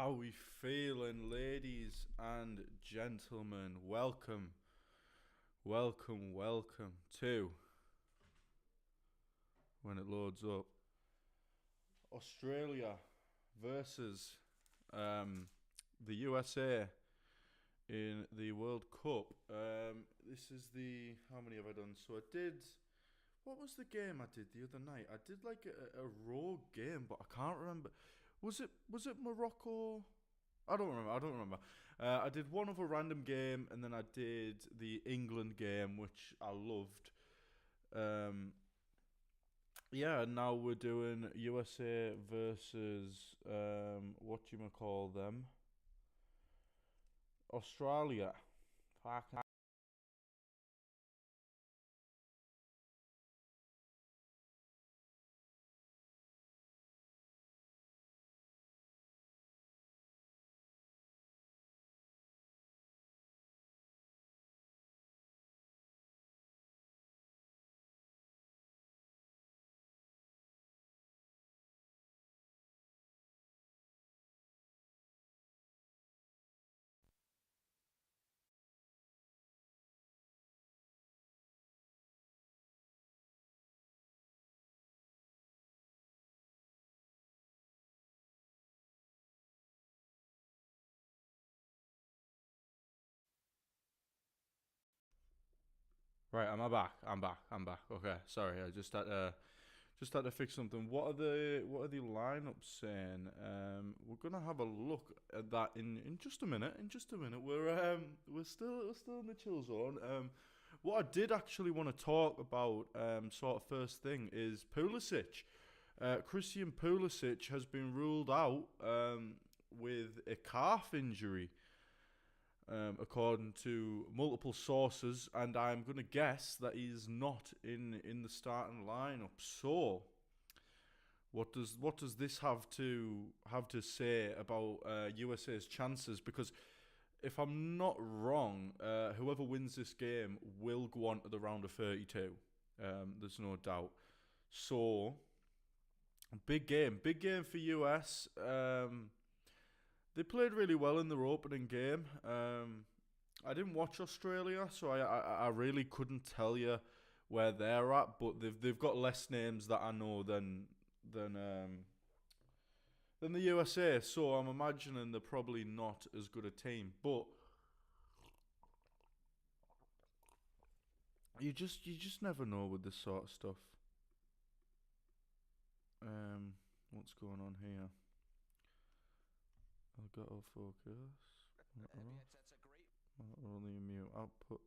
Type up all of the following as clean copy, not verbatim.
How we feeling, ladies and gentlemen? Welcome to when it loads up. Australia versus the USA in the World Cup. This is the how many have I done? So I did. What was the game I did the other night? I did like a raw game, but I can't remember. Was it Morocco? I don't remember. I did one other random game, and then I did the England game, which I loved. Yeah, and now we're doing USA versus what you call them, Australia. Fucking right. Am I back? I'm back. Okay, sorry. I just had to fix something. What are the lineups saying? We're gonna have a look at that in just a minute. In just a minute, we're still in the chill zone. What I did actually want to talk about, sort of first thing, is Pulisic. Christian Pulisic has been ruled out with a calf injury, according to multiple sources, and I'm going to guess that he's not in the starting lineup. So, what does this have to say about USA's chances? Because if I'm not wrong, whoever wins this game will go on to the round of 32. There's no doubt. So, big game for US. They played really well in their opening game. I didn't watch Australia, so I really couldn't tell you where they're at. But they've got less names that I know than the USA. So I'm imagining they're probably not as good a team. But you just never know with this sort of stuff. What's going on here? I've got to focus. Only mute output.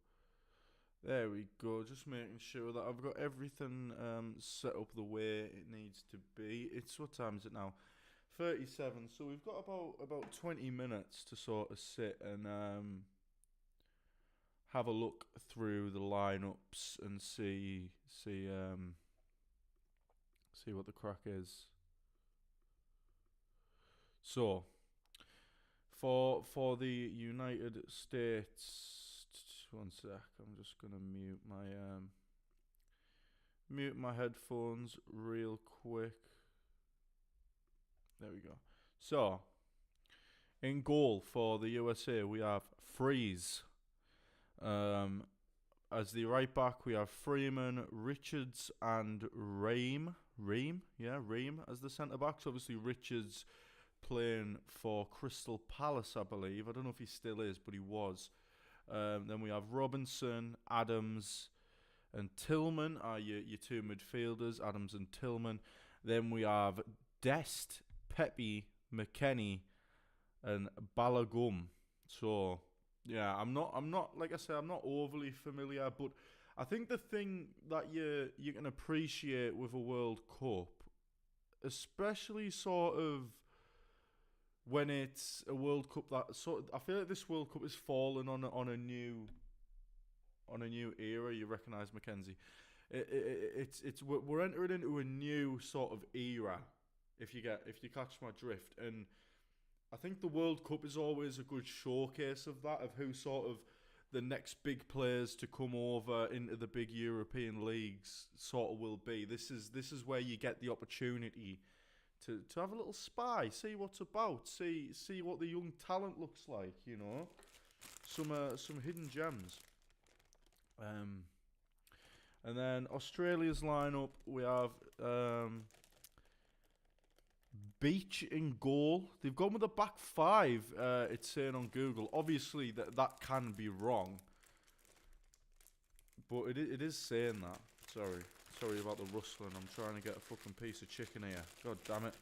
There we go. Just making sure that I've got everything set up the way it needs to be. It's what time is it now? 37. So we've got about 20 minutes to sort of sit and have a look through the lineups and see what the crack is. So for the United States, one sec. I'm just gonna mute my headphones real quick. There we go. So in goal for the USA, we have Freeze. As the right back, we have Freeman, Richards, and Ream. Ream as the centre backs. Obviously, Richards playing for Crystal Palace, I believe. I don't know if he still is, but he was. Then we have Robinson, Adams, and Tillman are your two midfielders, Adams and Tillman. Then we have Dest, Pepe, McKennie, and Balogun. So yeah, I'm not like I say, I'm not overly familiar, but I think the thing that you can appreciate with a World Cup, especially sort of when it's a World Cup that I feel like this World Cup is falling on a new era. You recognise Mackenzie? We're entering into a new sort of era. If you catch my drift, and I think the World Cup is always a good showcase of that, of who sort of the next big players to come over into the big European leagues sort of will be. This is where you get the opportunity to have a little spy, see what's about, see what the young talent looks like. You know, some hidden gems. And then Australia's lineup, we have Beach in goal. They've gone with a back five. It's saying on Google. Obviously, that can be wrong, but it is saying that. Sorry about the rustling. I'm trying to get a fucking piece of chicken here. God damn it.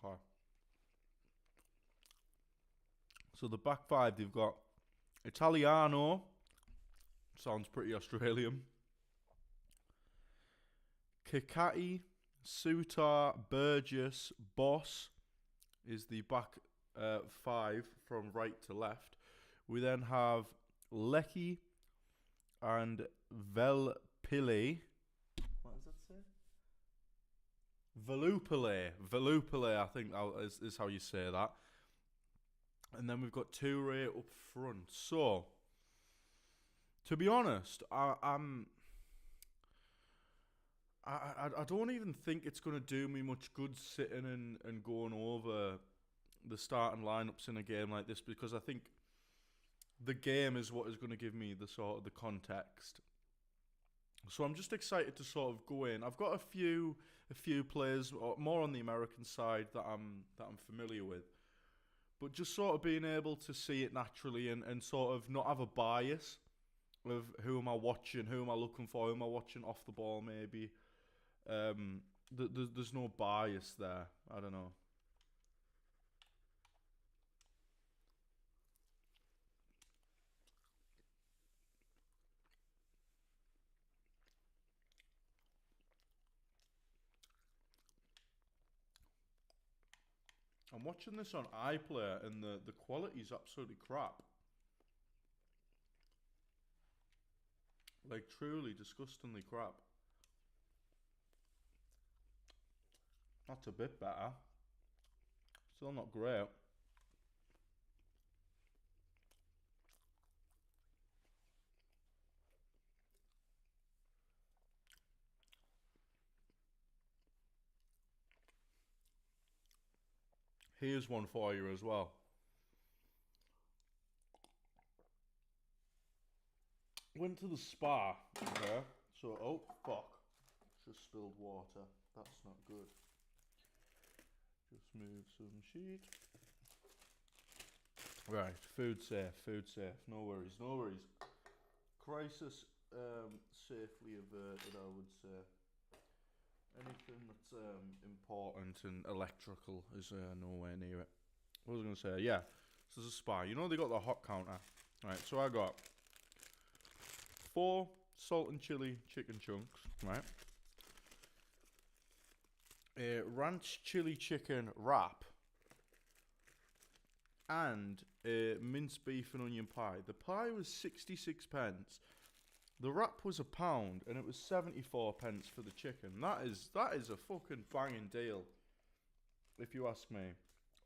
Okay. So the back five, they've got Italiano. Sounds pretty Australian. Kikati, Sutar, Burgess, Boss is the back five from right to left. We then have Lecky and Velpile. What does that say? Velupile, I think is how you say that. And then we've got Toure up front. So, to be honest, I don't even think it's going to do me much good sitting and going over the starting lineups in a game like this, because I think the game is what is going to give me the sort of the context. So I'm just excited to sort of go in. I've got a few players more on the American side that I'm familiar with, but just sort of being able to see it naturally and sort of not have a bias of who am I watching, who am I looking for, who am I watching off the ball maybe. There's no bias there. I don't know. I'm watching this on iPlayer and the quality's absolutely crap. Like, truly disgustingly crap. That's a bit better. Still not great. Here's one for you as well. Went to the spa. Okay. So, oh, fuck. Just spilled water. That's not good. Just move some sheet. Right, food safe. No worries. Crisis safely averted, I would say. Anything that's important and electrical is nowhere near it. What was I going to say? Yeah, this is a spa. You know they got the hot counter. Right, so I got 4 salt and chili chicken chunks, right? A ranch chili chicken wrap. And a minced beef and onion pie. The pie was 66 pence. The wrap was £1, and it was 74 pence for the chicken. That is a fucking banging deal, if you ask me.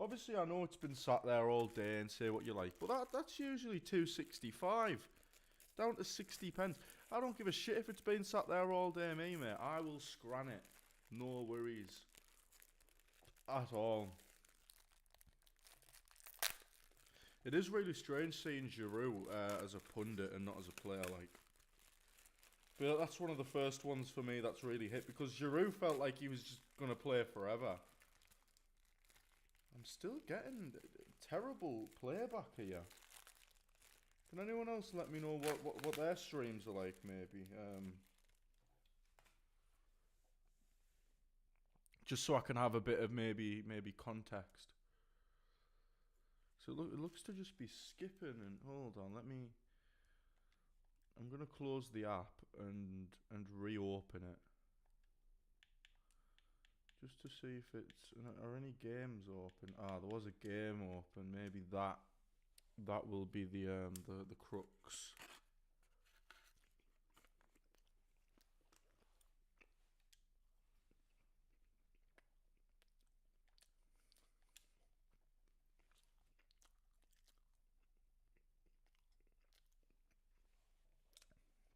Obviously, I know it's been sat there all day and say what you like, but that's usually £2.65, down to 60 pence. I don't give a shit if it's been sat there all day, me, mate. I will scran it. No worries at all. It is really strange seeing Giroud as a pundit and not as a player, like. But that's one of the first ones for me that's really hit, because Giroud felt like he was just going to play forever. I'm still getting terrible playback here. Can anyone else let me know what their streams are like, maybe? Just so I can have a bit of maybe context. So it looks to just be skipping, and hold on, I'm going to close the app and reopen it. Just to see if are any games open. Ah, there was a game open. Maybe that will be the crux.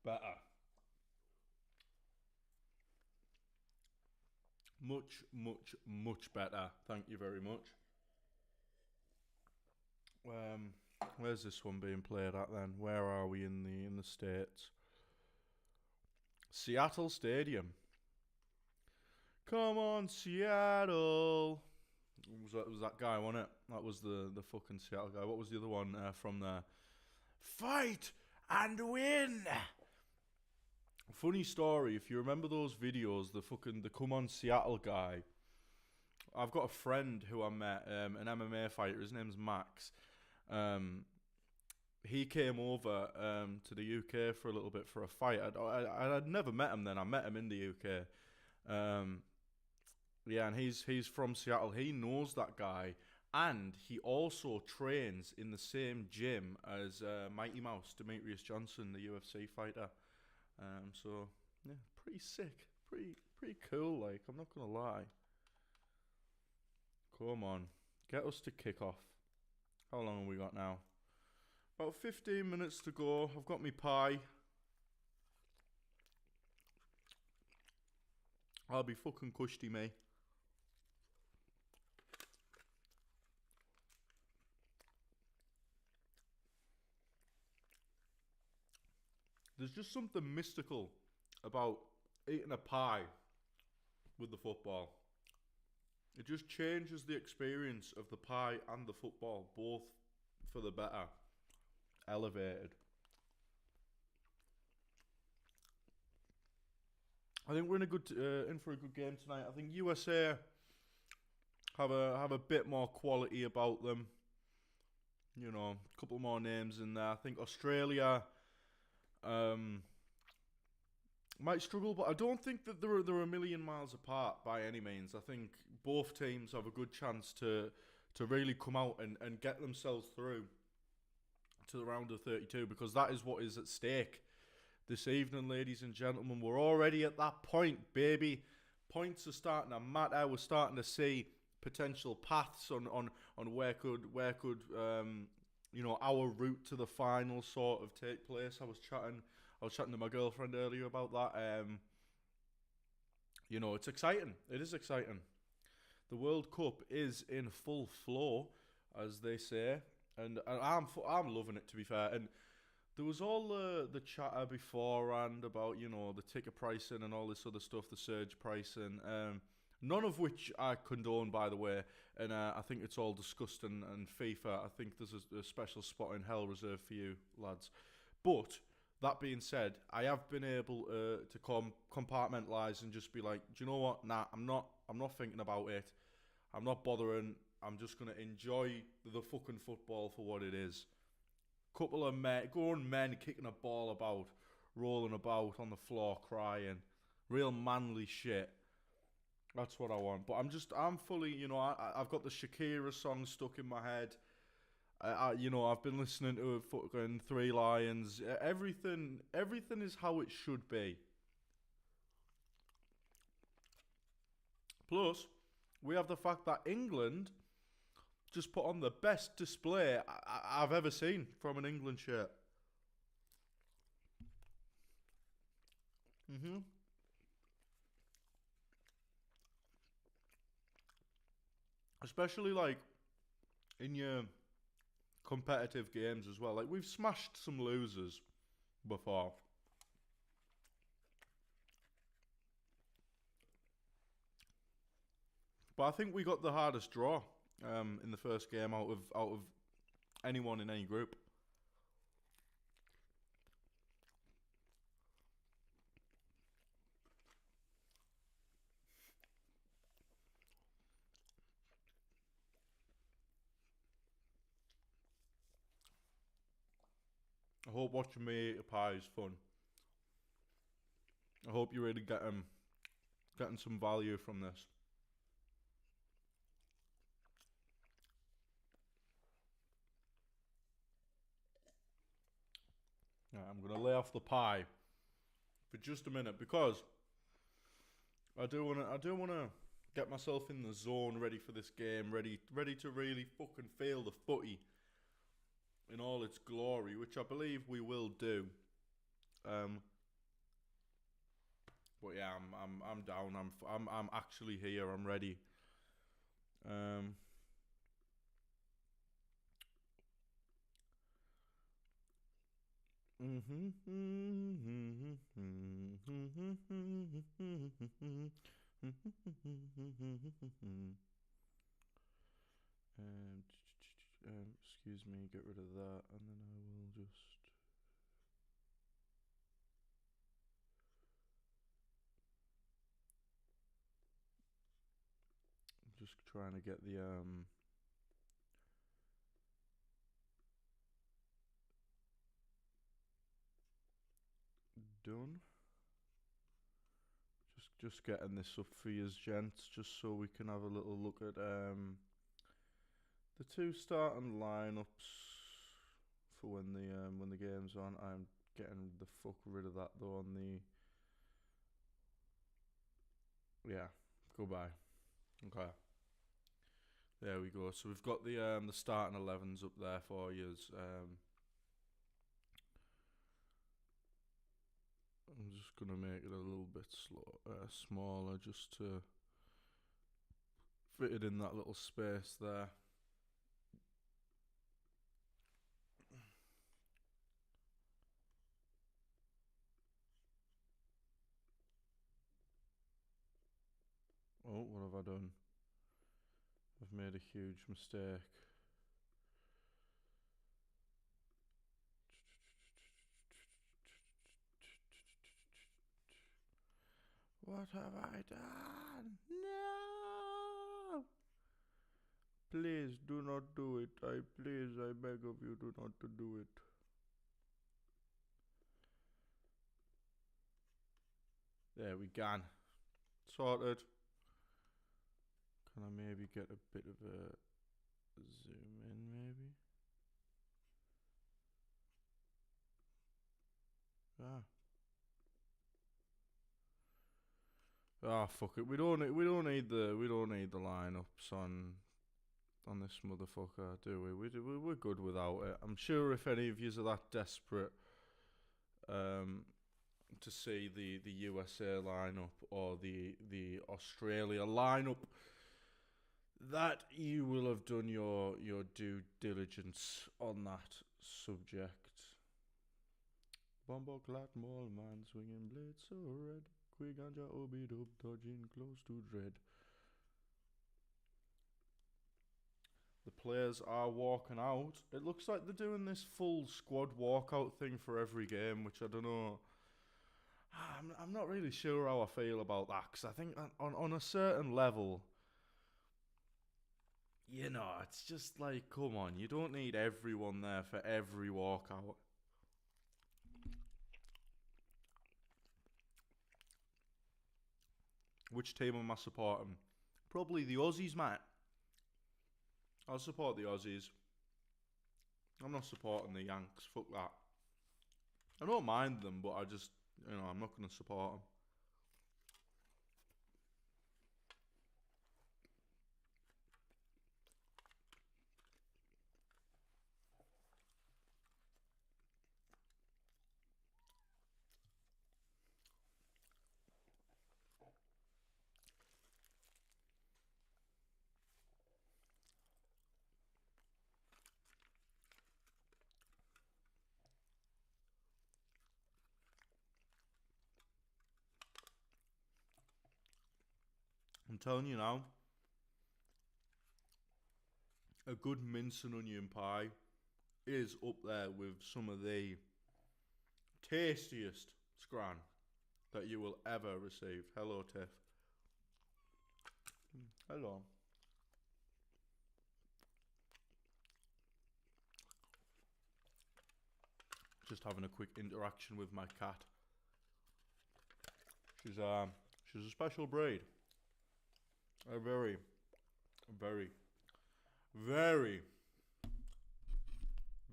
Better. Much, much, much better. Thank you very much. Where's this one being played at then? Where are we in the States? Seattle Stadium. Come on, Seattle. Was that guy, wasn't it? That was the fucking Seattle guy. What was the other one from there? Fight and win. Funny story, if you remember those videos, the Come On Seattle guy. I've got a friend who I met, an MMA fighter. His name's Max. He came over to the UK for a little bit for a fight. I'd never met him then. I met him in the UK. Yeah, and he's from Seattle. He knows that guy, and he also trains in the same gym as Mighty Mouse, Demetrius Johnson, the UFC fighter. So yeah, pretty sick, pretty cool. Like, I'm not gonna lie. Come on, get us to kick off. How long have we got now? About 15 minutes to go. I've got me pie. I'll be fucking cushy, me. There's just something mystical about eating a pie with the football. It just changes the experience of the pie and the football, both for the better. Elevated. I think we're in for a good game tonight. I think USA have a bit more quality about them. You know, a couple more names in there. I think Australia might struggle, but I don't think that they're a million miles apart by any means. I think both teams have a good chance to really come out and get themselves through to the round of 32, because that is what is at stake this evening, ladies and gentlemen. We're already at that point, baby. Points are starting to matter. We're starting to see potential paths on where could you know, our route to the final sort of take place. I was chatting to my girlfriend earlier about that. You know, it's exciting. It is exciting. The World Cup is in full flow, as they say, and I'm loving it, to be fair. And there was all the chatter beforehand about, you know, the ticket pricing and all this other stuff, the surge pricing. None of which I condone, by the way, and I think it's all disgusting. And FIFA, I think there's a special spot in hell reserved for you, lads. But that being said, I have been able to compartmentalise and just be like, do you know what? Nah, I'm not thinking about it. I'm not bothering. I'm just gonna enjoy the fucking football for what it is. Couple of grown men kicking a ball about, rolling about on the floor, crying, real manly shit. That's what I want. But I'm fully, you know, I've got the Shakira song stuck in my head. You know, I've been listening to fucking Three Lions. Everything is how it should be. Plus, we have the fact that England just put on the best display I've ever seen from an England shirt. Especially, like, in your competitive games as well. Like, we've smashed some losers before. But I think we got the hardest draw in the first game out of anyone in any group. I hope watching me eat a pie is fun. I hope you're really getting some value from this. Yeah, I'm gonna lay off the pie for just a minute because I do wanna get myself in the zone, ready for this game, ready to really fucking feel the footy in all its glory, which I believe we will do. But yeah, I'm down. I'm actually here. I'm ready. Um. Um, excuse me, get rid of that, and then I will just trying to get the done. Just getting this up for you, gents, just so we can have a little look at the two starting lineups for when the game's on. I'm getting the fuck rid of that though on the yeah. Goodbye. Okay. There we go. So we've got the starting 11s up there for you. I'm just gonna make it a little bit smaller, just to fit it in that little space there. Oh, what have I done? I've made a huge mistake. What have I done? No! Please do not do it. I beg of you, do not to do it. There we go. Sorted. Can I maybe get a bit of a zoom in, maybe? Ah. Ah, fuck it. We don't need the lineups on this motherfucker, do we? We're good without it. I'm sure if any of yous are that desperate to see the USA lineup or the Australia lineup, that you will have done your due diligence on that subject. Bombo clat mole man swinging blades so red. Quiganja obi dub dodging close to dread. The players are walking out. It looks like they're doing this full squad walkout thing for every game, which I don't know. I'm not really sure how I feel about that, because I think on a certain level, you know, it's just like, come on, you don't need everyone there for every walkout. Which team am I supporting? Probably the Aussies, mate. I'll support the Aussies. I'm not supporting the Yanks. Fuck that. I don't mind them, but I'm not going to support them. I'm telling you now, a good mince and onion pie is up there with some of the tastiest scran that you will ever receive. Hello, Tiff. Hello. Just having a quick interaction with my cat. She's a special breed. A very, very, very,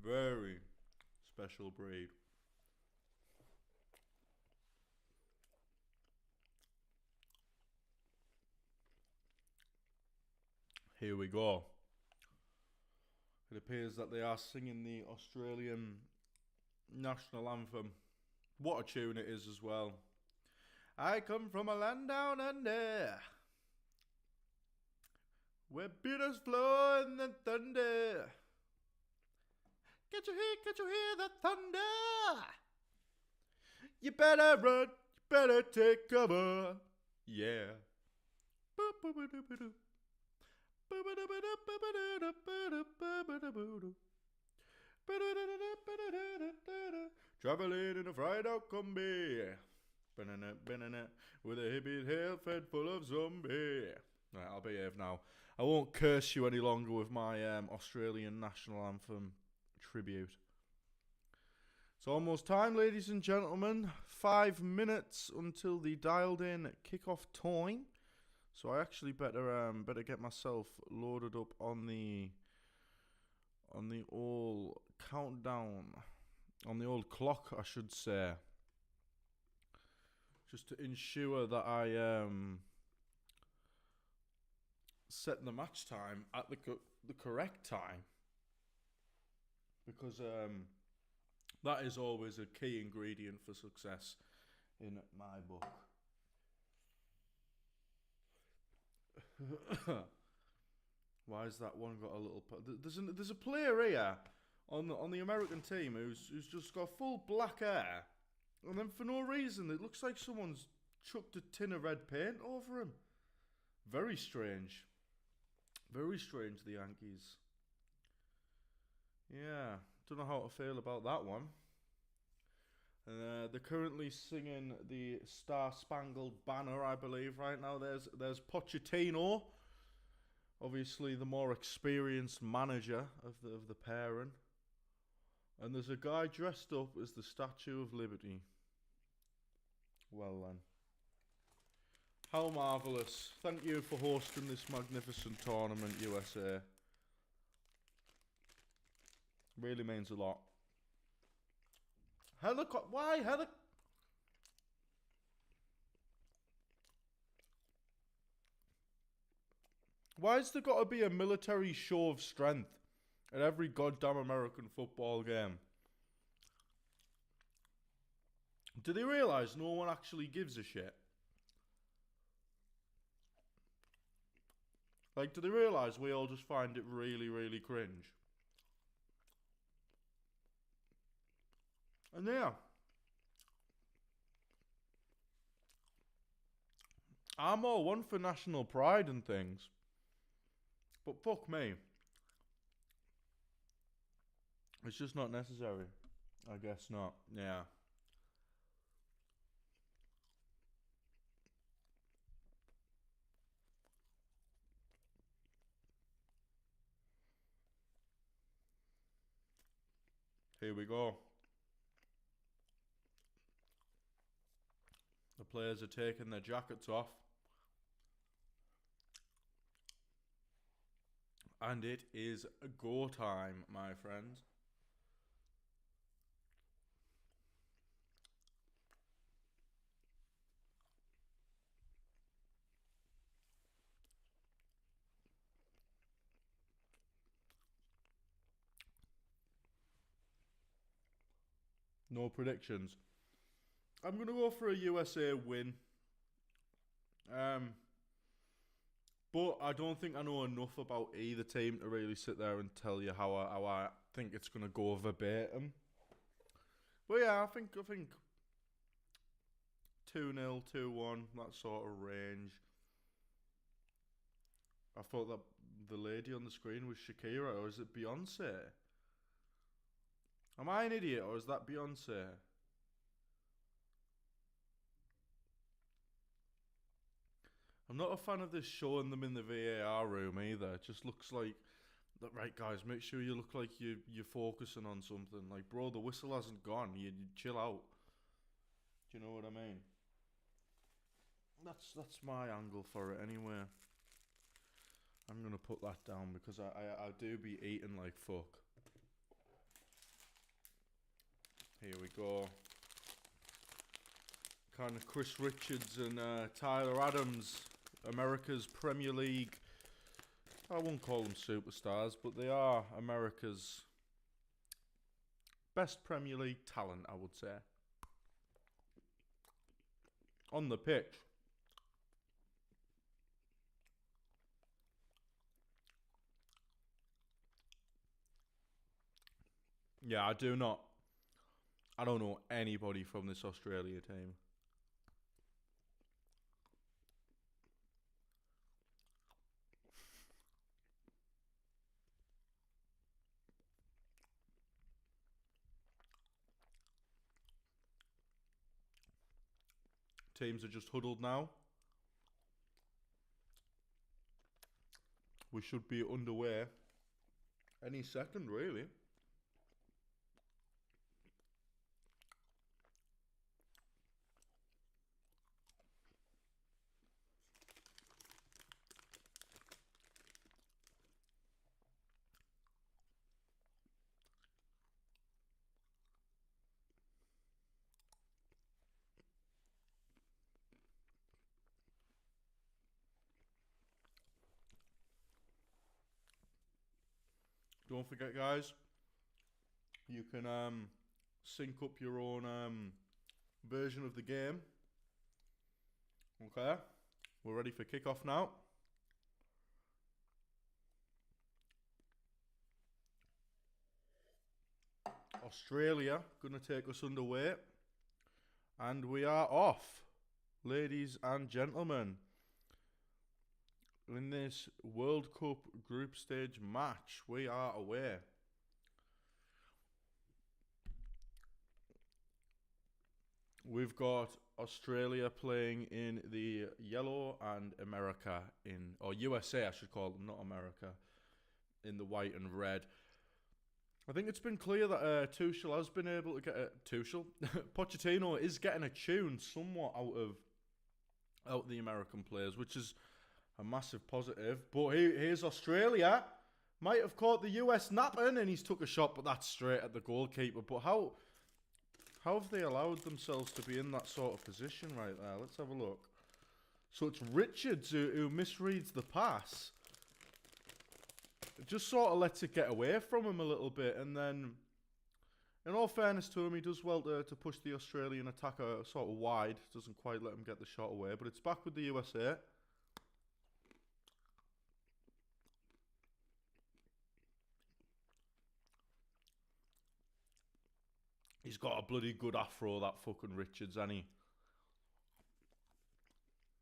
very special breed. Here we go. It appears that they are singing the Australian national anthem. What a tune it is as well. I come from a land down under, where beaters flow in the thunder. Can't you hear the thunder? You better run, you better take cover. Yeah. Traveling in a fried out combi, with a hippie hair fed full of zombie. Right, I'll behave now. I won't curse you any longer with my Australian national anthem tribute. It's almost time, ladies and gentlemen. 5 minutes until the dialed in kickoff time. So I actually better get myself loaded up on the old countdown, on the old clock, I should say, just to ensure that I set the match time at the correct time, because that is always a key ingredient for success in my book. Why has that one got a little? There's a player here on the American team who's just got full black hair, and then for no reason it looks like someone's chucked a tin of red paint over him. Very strange. Very strange, the Yankees. Yeah, don't know how to feel about that one. And they're currently singing the Star Spangled Banner, I believe, right now. There's Pochettino, obviously the more experienced manager of the pairing, and there's a guy dressed up as the Statue of Liberty. Well then, how marvellous! Thank you for hosting this magnificent tournament, USA. Really means a lot. Why Why's there got to be a military show of strength at every goddamn American football game? Do they realise no one actually gives a shit? Like, do they realise we all just find it really, really cringe? And yeah, I'm all one for national pride and things, but fuck me, it's just not necessary. I guess not. Yeah. Here we go. The players are taking their jackets off. And it is go time, my friends. No predictions. I'm going to go for a USA win. But I don't think I know enough about either team to really sit there and tell you how I think it's going to go verbatim. But yeah, I think 2-0, 2-1, that sort of range. I thought that the lady on the screen was Shakira, or is it Beyonce? Am I an idiot, or is that Beyonce? I'm not a fan of this showing them in the VAR room either. It just looks like, right guys, make sure you look like you're focusing on something. Like, bro, the whistle hasn't gone. You chill out. Do you know what I mean? That's my angle for it anyway. I'm going to put that down because I do be eating like fuck. Here we go. Kind of Chris Richards and Tyler Adams, America's Premier League. I won't call them superstars, but they are America's best Premier League talent, I would say. on the pitch. Yeah, I don't know anybody from this Australia team. Teams are just huddled now. We should be underway any second, really. Don't forget, guys, you can sync up your own version of the game. Okay, we're ready for kickoff now. Australia gonna take us underway, and we are off, ladies and gentlemen. In this World Cup group stage match, we are away. We've got Australia playing in the yellow and America or USA I should call them, not America, in the white and red. I think it's been clear that Tuchel has been able to get Pochettino is getting a tune somewhat out the American players, which is a massive positive. But here's Australia. Might have caught the US napping and he's took a shot, but that's straight at the goalkeeper. But how have they allowed themselves to be in that sort of position right there? Let's have a look. So it's Richards who misreads the pass. It just sort of lets it get away from him a little bit. And then, in all fairness to him, he does well to push the Australian attacker sort of wide. Doesn't quite let him get the shot away. But it's back with the USA. He's got a bloody good afro, that fucking Richards, hasn't he?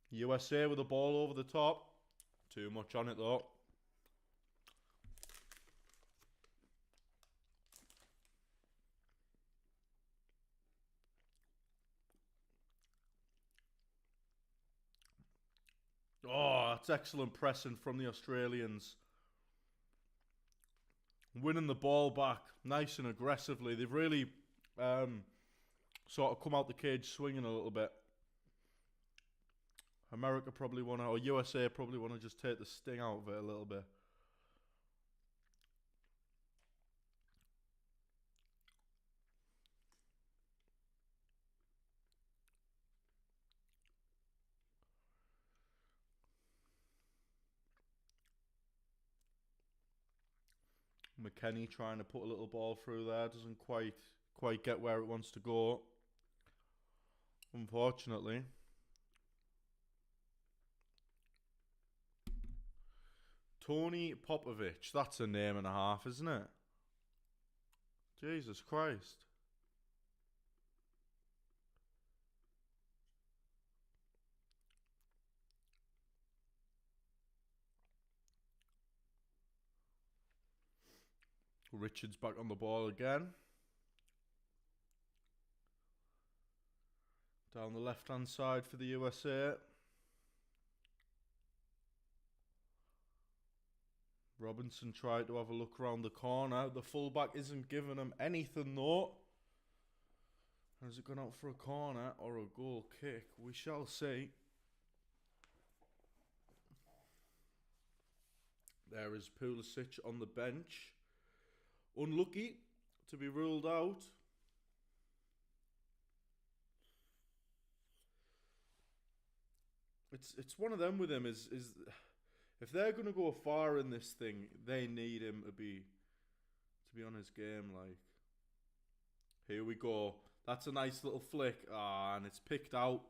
USA with the ball over the top. Too much on it, though. Oh, that's excellent pressing from the Australians. Winning the ball back nice and aggressively. They've really sort of come out the cage swinging a little bit. America probably want to, or USA probably want to just take the sting out of it a little bit. McKennie trying to put a little ball through there. Doesn't quite get where it wants to go. Unfortunately. Tony Popovich. That's a name and a half, isn't it? Jesus Christ. Richards back on the ball again. Down the left-hand side for the USA. Robinson tried to have a look around the corner. The fullback isn't giving him anything though. Has it gone out for a corner or a goal kick? We shall see. There is Pulisic on the bench. Unlucky to be ruled out. It's one of them with him is if they're gonna go far in this thing, they need him to be on his game. Like, here we go. That's a nice little flick, and it's picked out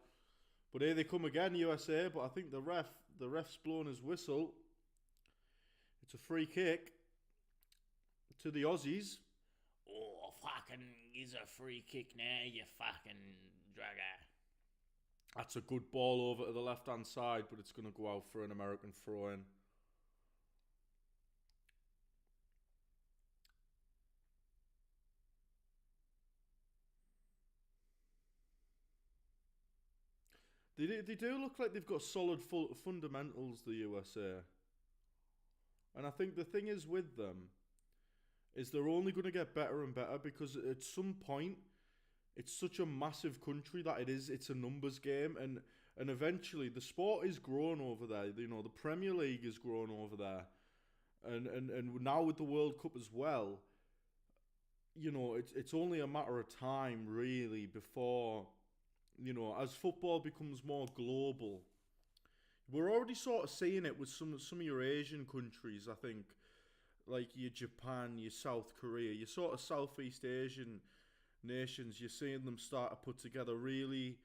But here they come again, USA. But I think the ref's blown his whistle. It's a free kick to the Aussies. Oh, fucking is a free kick now, you fucking drugger. That's a good ball over to the left-hand side, but it's going to go out for an American throw-in. They do look like they've got solid fundamentals, the USA. And I think the thing is with them is they're only going to get better and better because at some point it's such a massive country that it's a numbers game, and eventually the sport is growing over there. You know, the Premier League is growing over there, and now with the World Cup as well. You know, it's only a matter of time really before, you know, as football becomes more global. We're already sort of seeing it with some of your Asian countries. I think, like your Japan, your South Korea, your sort of Southeast Asian nations, you're seeing them start to put together really,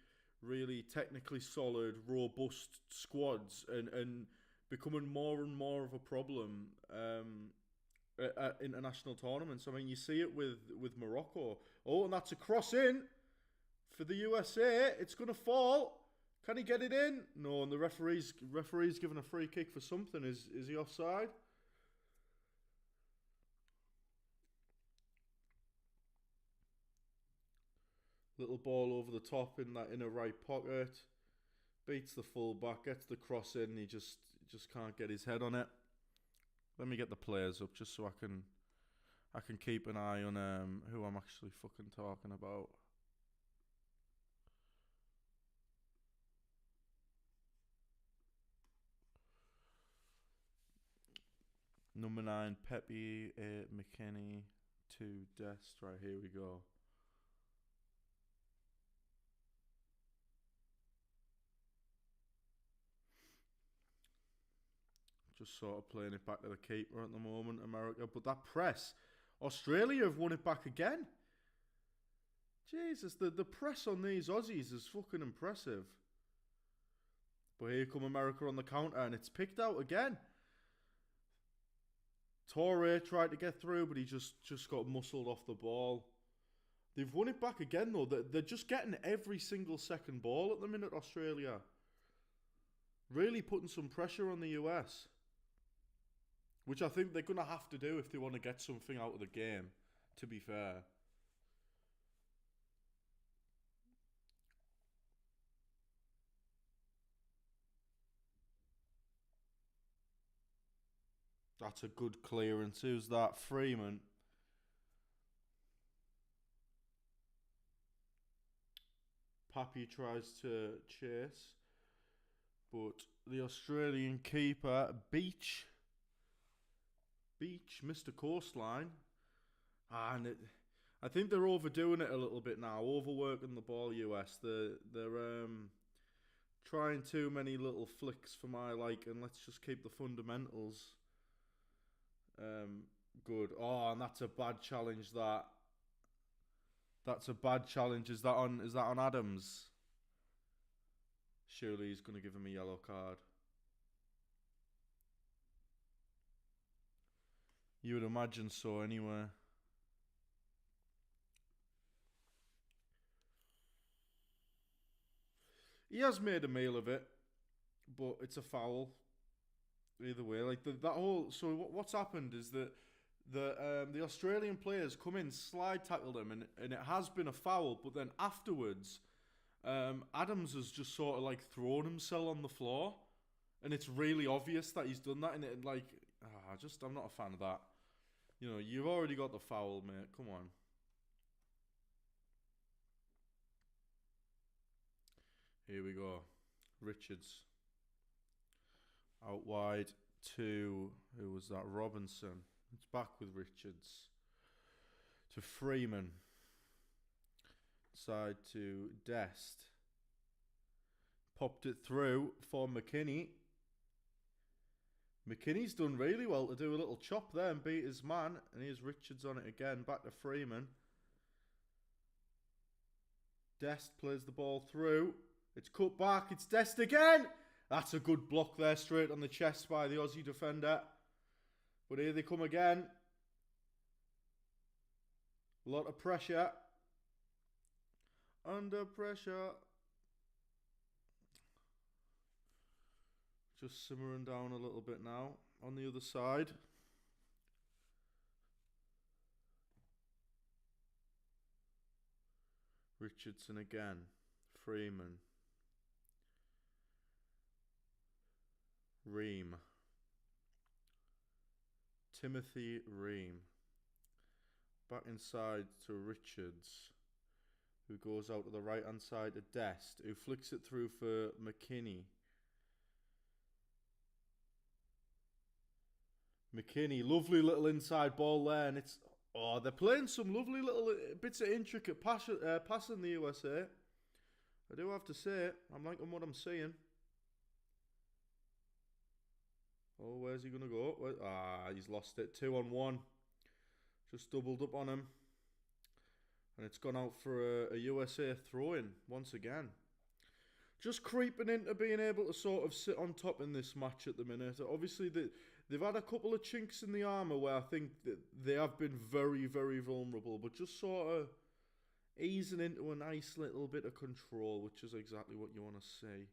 really technically solid, robust squads, and becoming more and more of a problem at international tournaments. I mean, you see it with Morocco. Oh, and that's a cross in for the USA. It's going to fall. Can he get it in? No, and the referee's given a free kick for something. Is he offside? Little ball over the top in that inner right pocket. Beats the fullback, gets the cross in, and he just can't get his head on it. Let me get the players up just so I can keep an eye on who I'm actually fucking talking about. Number 9, Pepe, 8, McKennie, 2, Dest. Right, here we go. Just sort of playing it back to the keeper at the moment, America. But that press, Australia have won it back again. Jesus, the press on these Aussies is fucking impressive. But here come America on the counter, and it's picked out again. Torre tried to get through, but he just got muscled off the ball. They've won it back again, though. They're just getting every single second ball at the minute, Australia. Really putting some pressure on the US. Which I think they're going to have to do if they want to get something out of the game, to be fair. That's a good clearance. Who's that? Freeman. Pappy tries to chase. But the Australian keeper, Beach, Mr. Coastline. And I think they're overdoing it a little bit now. Overworking the ball, US. They're trying too many little flicks for my liking. Let's just keep the fundamentals. Good. Oh, and that's a bad challenge. That's a bad challenge. Is that on Adams? Surely he's going to give him a yellow card. You would imagine so, anyway. He has made a meal of it, but it's a foul. Either way, like that whole. So what's happened is that the Australian players come in, slide tackled him, and it has been a foul. But then afterwards, Adams has just sort of like thrown himself on the floor, and it's really obvious that he's done that. And it like, I'm not a fan of that. You know, you've already got the foul, mate. Come on. Here we go. Richards. Out wide to, who was that? Robinson. It's back with Richards. To Freeman. Side to Dest. Popped it through for McKinney. McKinney's done really well to do a little chop there and beat his man. And here's Richards on it again. Back to Freeman. Dest plays the ball through. It's cut back. It's Dest again. That's a good block there, straight on the chest by the Aussie defender. But here they come again. A lot of pressure. Under pressure. Just simmering down a little bit now. On the other side. Richardson again. Freeman. Ream. Timothy Ream. Back inside to Richards, who goes out to the right hand side to Dest, who flicks it through for McKinney. McKinney, lovely little inside ball there, and it's they're playing some lovely little bits of intricate passing the USA. I do have to say, I'm liking what I'm seeing. Oh, where's he gonna go? He's lost it. 2-on-1. Just doubled up on him. And it's gone out for a USA throw-in once again. Just creeping into being able to sort of sit on top in this match at the minute. Obviously, they've had a couple of chinks in the armour where I think that they have been very, very vulnerable. But just sort of easing into a nice little bit of control, which is exactly what you want to see.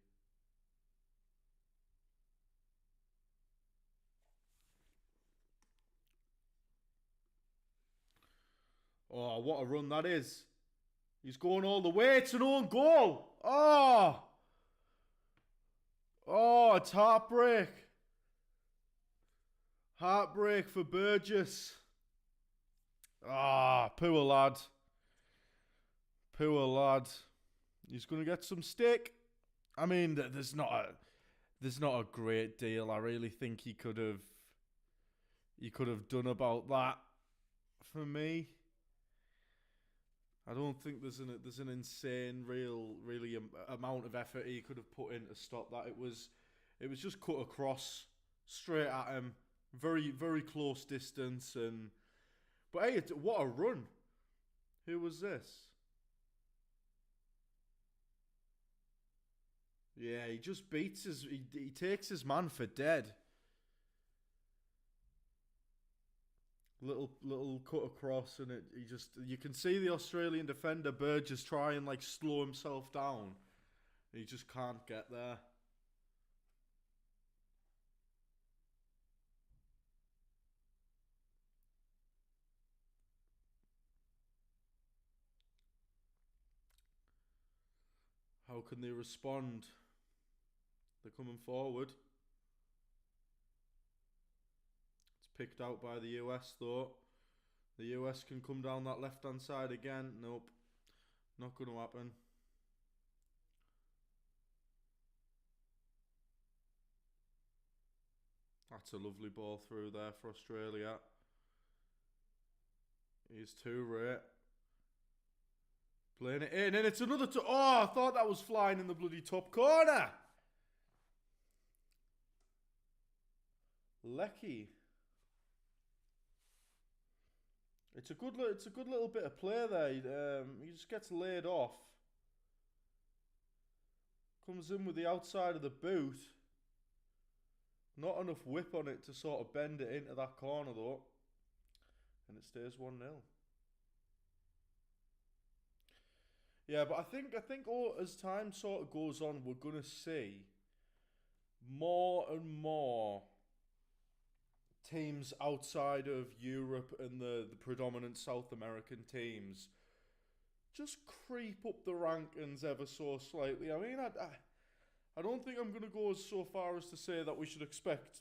Oh, what a run that is. He's going all the way. It's an own goal. Oh, it's heartbreak. Heartbreak for Burgess. Poor lad. Poor lad. He's going to get some stick. I mean, there's not a great deal I really think he could have done about that for me. I don't think there's an insane really amount of effort he could have put in to stop that. It was just cut across straight at him, very very close distance, but hey, what a run! Who was this? Yeah, he just beats he takes his man for dead. Little cut across, and you can see the Australian defender Burgess try and slow himself down. He just can't get there. How can they respond? They're coming forward. Picked out by the US though. The US can come down that left hand side again. Nope. Not going to happen. That's a lovely ball through there for Australia. Here's Toure. Playing it in, and it's another I thought that was flying in the bloody top corner. Lecky. It's a good little bit of play there. He just gets laid off. Comes in with the outside of the boot. Not enough whip on it to sort of bend it into that corner though. And it stays 1-0. Yeah, but I think as time sort of goes on, we're gonna see more and more teams outside of Europe and the predominant South American teams just creep up the rankings ever so slightly. I mean, I don't think I'm going to go so far as to say that we should expect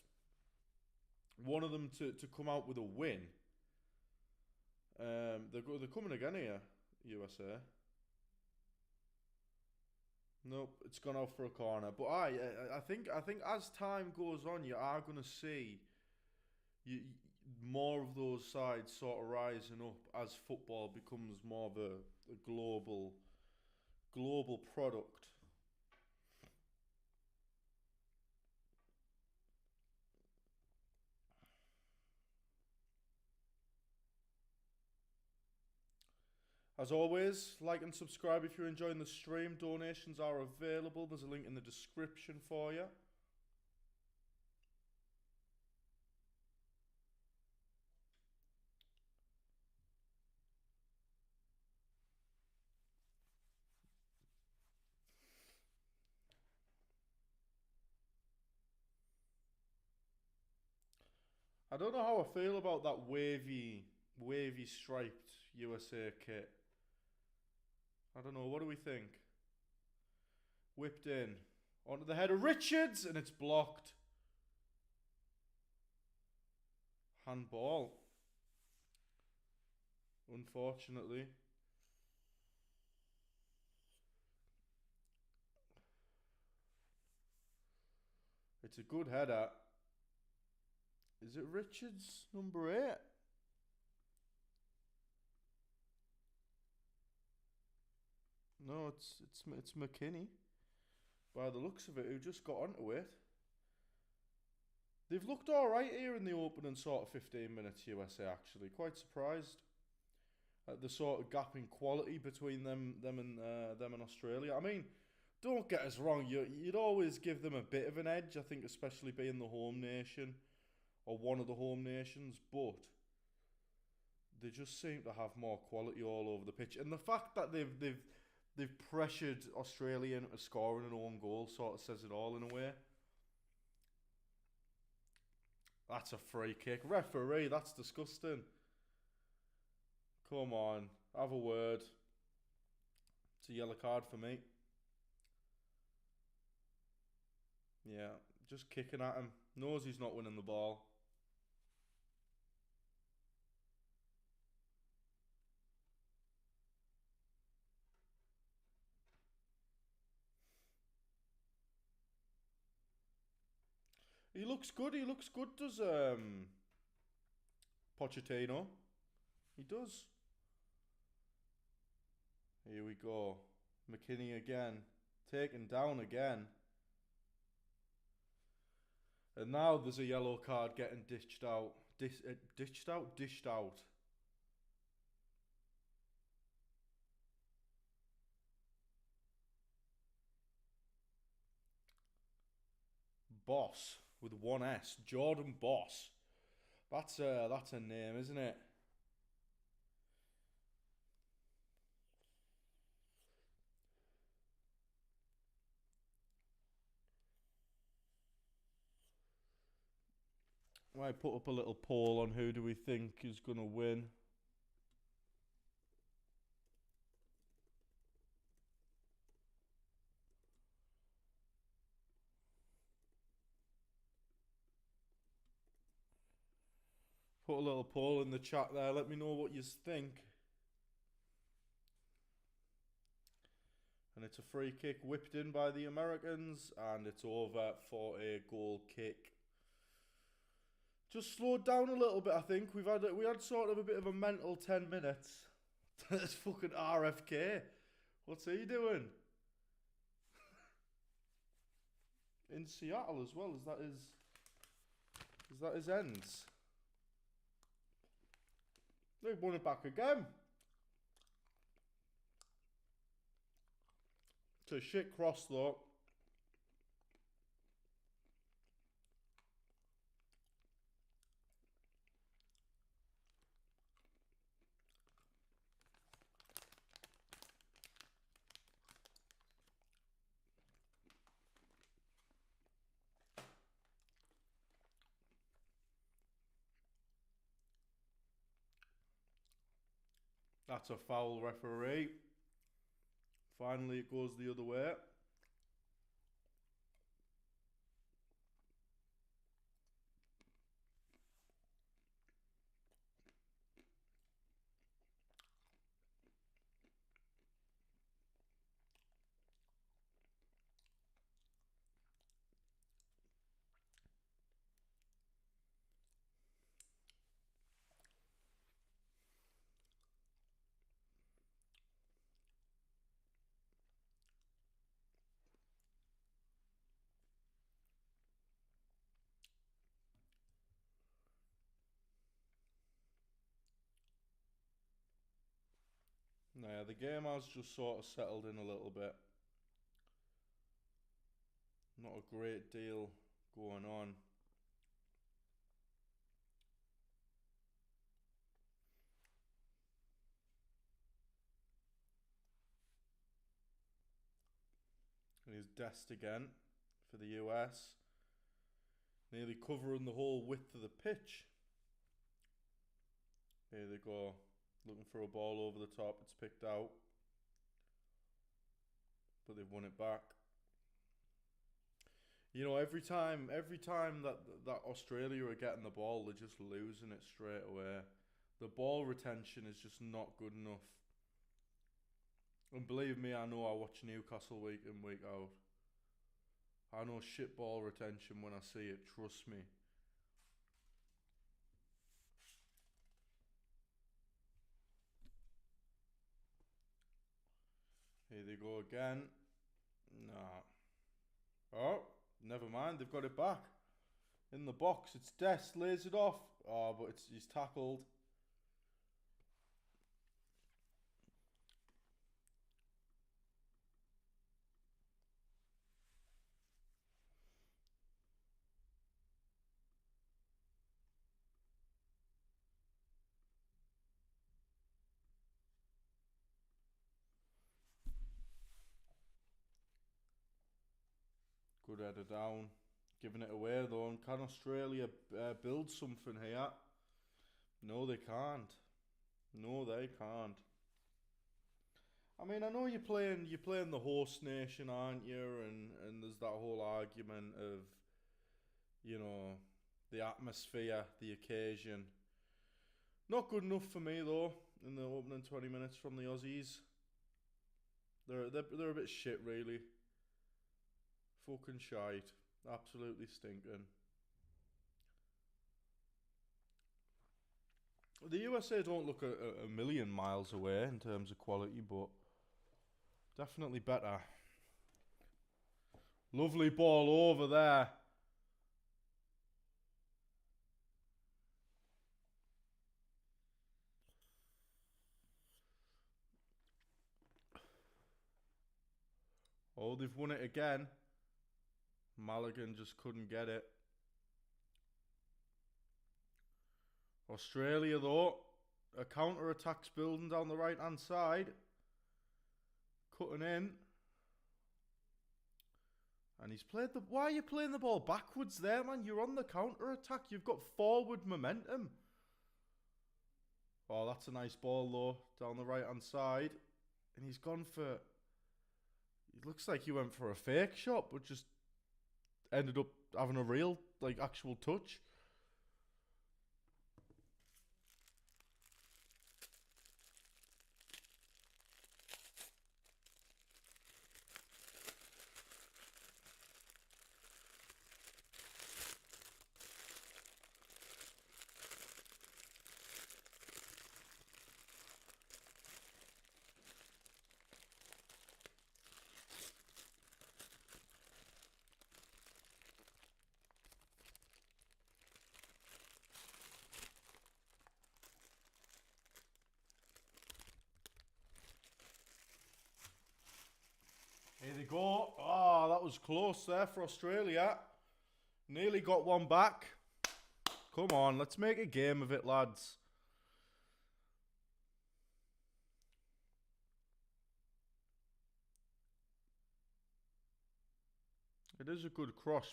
one of them to come out with a win. They're coming again here, USA. Nope, it's gone out for a corner. But I think as time goes on, you are going to see more of those sides sort of rising up as football becomes more of a global product. As always, like and subscribe if you're enjoying the stream. Donations are available. There's a link in the description for you. I don't know how I feel about that wavy striped USA kit. I don't know. What do we think? Whipped in onto the head of Richards, and it's blocked. Handball. Unfortunately. It's a good header. Is it Richards, number 8? No, it's McKinney. By the looks of it, who just got onto it. They've looked alright here in the opening sort of 15 minutes, USA, actually. Quite surprised at the sort of gap in quality between them and Australia. I mean, don't get us wrong, you'd always give them a bit of an edge, I think, especially being the home nation, or one of the home nations, but they just seem to have more quality all over the pitch. And the fact that they've pressured Australia into scoring an own goal sort of says it all in a way. That's a free kick. Referee, that's disgusting. Come on, have a word. It's a yellow card for me. Yeah, just kicking at him. Knows he's not winning the ball. He looks good. He looks good, does Pochettino. He does. Here we go. McKinney again. Taken down again. And now there's a yellow card getting dished out. Dished out. Boss with one S. Jordan Boss. That's a name, isn't it? I might put up a little poll on who do we think is going to win. Put a little poll in the chat there. Let me know what you think. And it's a free kick whipped in by the Americans, and it's over for a goal kick. Just slowed down a little bit, I think. We had sort of a bit of a mental 10 minutes. That's fucking RFK. What's he doing? In Seattle as well. Is that his ends? They've won it back again. It's a shit cross though. That's a foul, referee. Finally, it goes the other way. The game has just sort of settled in a little bit. Not a great deal going on. And he's Dest again for the US. Nearly covering the whole width of the pitch. Here they go. Looking for a ball over the top. It's picked out. But they've won it back. You know, every time that Australia are getting the ball, they're just losing it straight away. The ball retention is just not good enough. And believe me, I know I watch Newcastle week in, week out. I know shit ball retention when I see it, trust me. Here they go again. Nah. Oh, never mind, they've got it back. In the box, it's Dest, lays it off. Oh, but he's tackled. Good header down. Giving it away though. And can Australia build something here? No, they can't. No, they can't. I mean, I know you're playing the host nation, aren't you? And there's that whole argument of, you know, the atmosphere, the occasion. Not good enough for me though. In the opening 20 minutes from the Aussies, they're a bit shit, really. Fucking shite. Absolutely stinking. The USA don't look a million miles away in terms of quality, but definitely better. Lovely ball over there. Oh, they've won it again. Mulligan just couldn't get it. Australia, though, a counter-attack's building down the right-hand side. Cutting in. And he's played the... Why are you playing the ball backwards there, man? You're on the counter-attack. You've got forward momentum. Oh, that's a nice ball, though, down the right-hand side. And he's gone for... It looks like he went for a fake shot, but just ended up having a real, like, actual touch. Here they go. Oh, that was close there for Australia. Nearly got one back. Come on, let's make a game of it, lads. It is a good cross.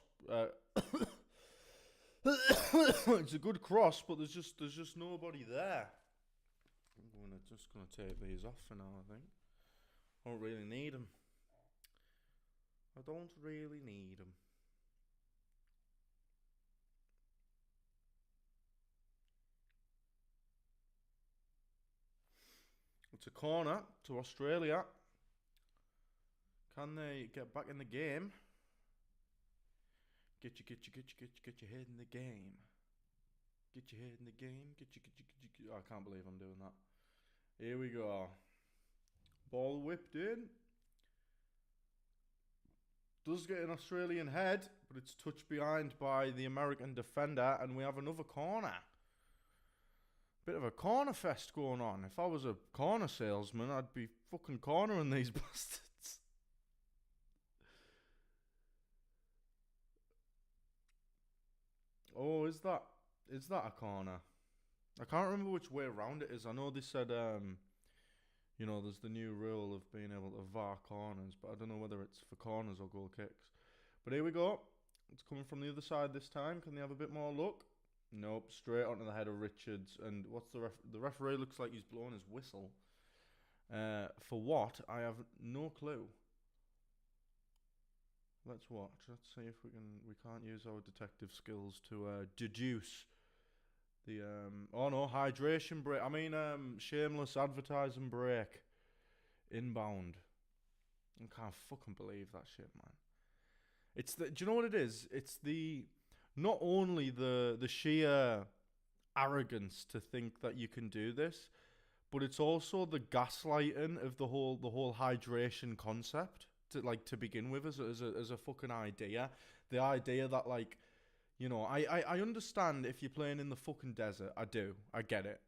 It's a good cross, but there's just nobody there. I'm just gonna take these off for now, I think. I don't really need them. I don't really need them. It's a corner to Australia. Can they get back in the game? Get your head in the game. Get your head in the game. Oh, I can't believe I'm doing that. Here we go. Ball whipped in. Does get an Australian head, but it's touched behind by the American defender, and we have another corner. Bit of a corner fest going on. If I was a corner salesman, I'd be fucking cornering these bastards. Oh, is that a corner? I can't remember which way around it is. I know they said there's the new rule of being able to VAR corners, but I don't know whether it's for corners or goal kicks. But here we go. It's coming from the other side this time. Can they have a bit more luck? Nope, straight onto the head of Richards. And what's the referee looks like he's blowing his whistle. For what? I have no clue. Let's watch. Let's see if we can't use our detective skills to deduce the hydration break. I mean shameless advertising break. Inbound. I can't fucking believe that shit, man. Do you know what it is? It's not only the sheer arrogance to think that you can do this, but it's also the gaslighting of the whole hydration concept to begin with as a fucking idea. The idea that I understand if you're playing in the fucking desert. I get it.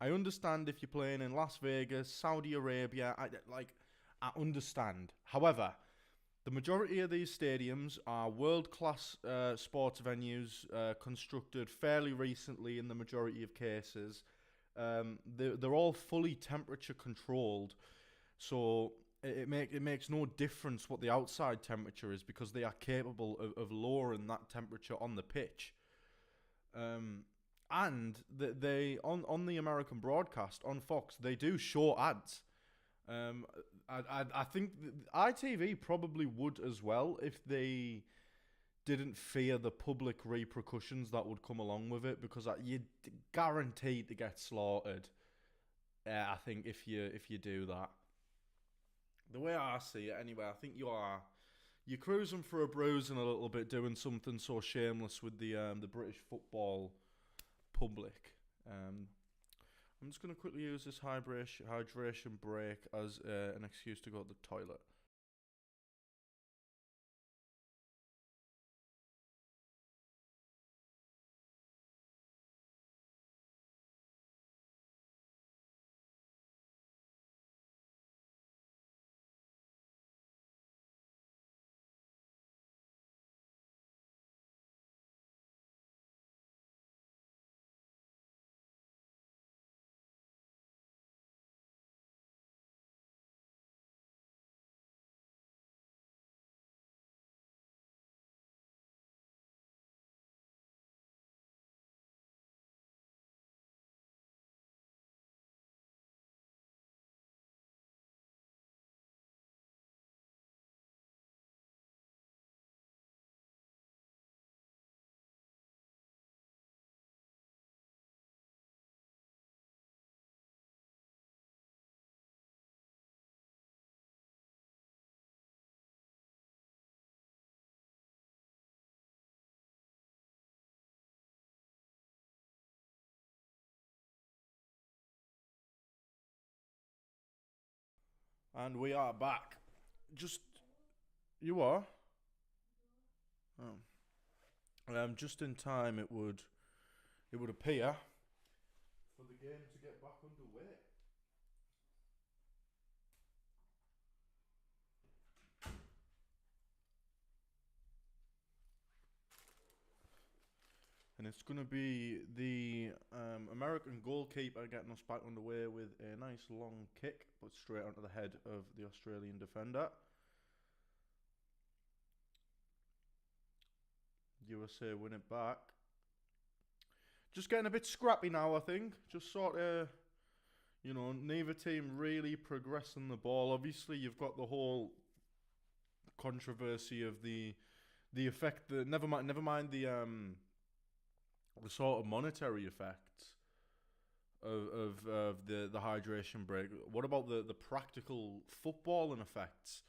I understand if you're playing in Las Vegas, Saudi Arabia. I understand. However, the majority of these stadiums are world-class sports venues constructed fairly recently in the majority of cases. They're all fully temperature controlled, so it makes no difference what the outside temperature is because they are capable of lowering that temperature on the pitch. And they on the American broadcast on Fox, they do show ads. I think ITV probably would as well if they didn't fear the public repercussions that would come along with it, because you're guaranteed to get slaughtered. I think if you do that. The way I see it, anyway, I think you're cruising for a bruising a little bit, doing something so shameless with the British football public. I'm just going to quickly use this hydration break as an excuse to go to the toilet. And we are back. You are? Oh. Just in time it would appear for the game to get back underway. And it's going to be the American goalkeeper getting us back underway with a nice long kick, but straight onto the head of the Australian defender. USA win it back. Just getting a bit scrappy now, I think. Just sort of, neither team really progressing the ball. Obviously, you've got the whole controversy of the effect. Never mind the sort of monetary effects of the hydration break. What about the practical footballing effects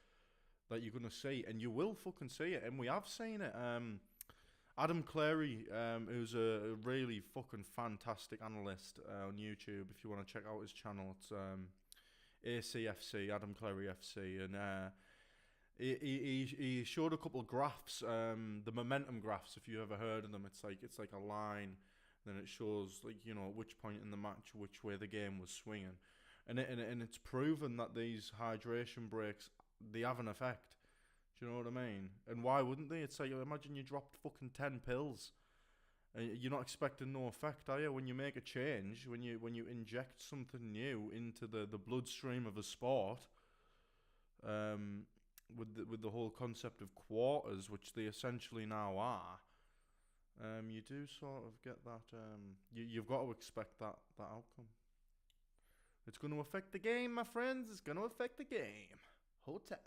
that you're going to see? And you will fucking see it, and we have seen it. Adam Clary, who's a really fucking fantastic analyst on YouTube, if you want to check out his channel, it's ACFC, Adam Clary FC, and he showed a couple of graphs, the momentum graphs, if you ever heard of them. It's like a line Then it shows, like, you know, at which point in the match, which way the game was swinging. And it's proven that these hydration breaks, they have an effect. Do you know what I mean? And why wouldn't they? It's like, imagine you dropped fucking 10 pills. You're not expecting no effect, are you? When you make a change, when you inject something new into the bloodstream of a sport, with the whole concept of quarters, which they essentially now are, you do sort of get that. You've got to expect that outcome. It's going to affect the game, my friends. It's going to affect the game. Hold tight.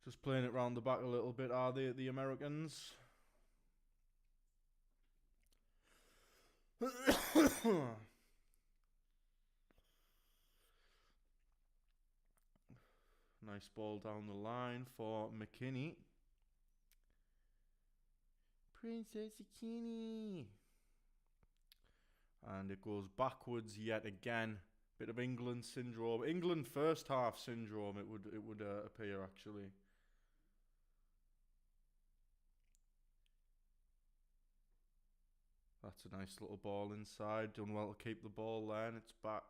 Just playing it round the back a little bit, are they, the Americans? Nice ball down the line for McKinney. Princess McKinney. And it goes backwards yet again. Bit of England syndrome. England first half syndrome, it would appear, actually. That's a nice little ball inside. Done well to keep the ball there, and it's back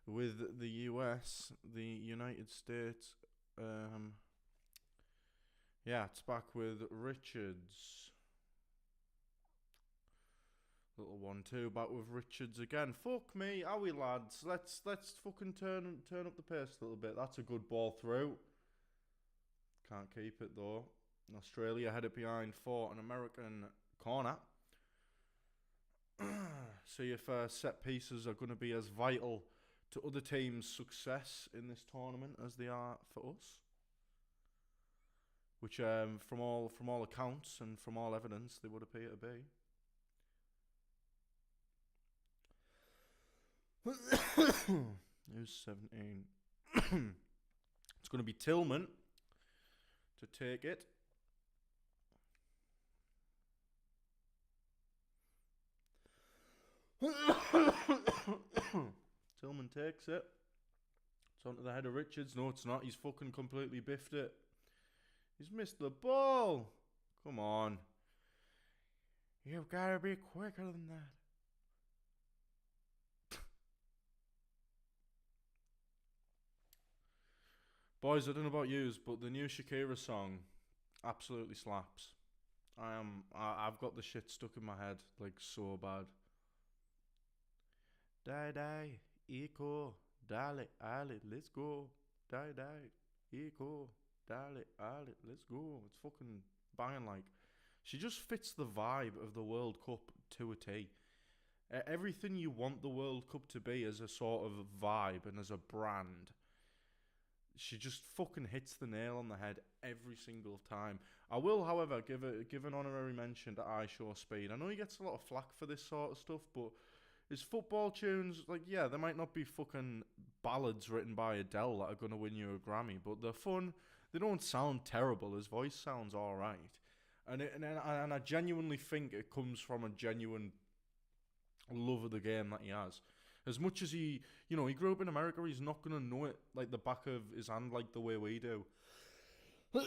with the US, the United States. Yeah, it's back with Richards. Little 1-2 back with Richards again. Fuck me, are we, lads? Let's fucking turn up the pace a little bit. That's a good ball through. Can't keep it though. Australia headed behind for an American corner. See if set pieces are going to be as vital to other teams' success in this tournament as they are for us. Which, from all accounts and from all evidence, they would appear to be. Who's 17? It's going to be Tillman to take it. Tillman takes it. It's onto the head of Richards. No, it's not. He's fucking completely biffed it. He's missed the ball. Come on. You've got to be quicker than that. Boys, I don't know about yous, but the new Shakira song absolutely slaps. I've got the shit stuck in my head, like, so bad. Die, die, eco, dale, ale, let's go. Die, die, eco, dale, ale, let's go. It's fucking banging, like. She just fits the vibe of the World Cup to a T. Everything you want the World Cup to be as a sort of vibe and as a brand, she just fucking hits the nail on the head every single time. I will, however, give an honorary mention to I Show Speed. I know he gets a lot of flack for this sort of stuff, but his football tunes, like, yeah, they might not be fucking ballads written by Adele that are going to win you a Grammy, but they're fun. They don't sound terrible. His voice sounds alright. And I genuinely think it comes from a genuine love of the game that he has. As much as he grew up in America, he's not going to know it like the back of his hand like the way we do. But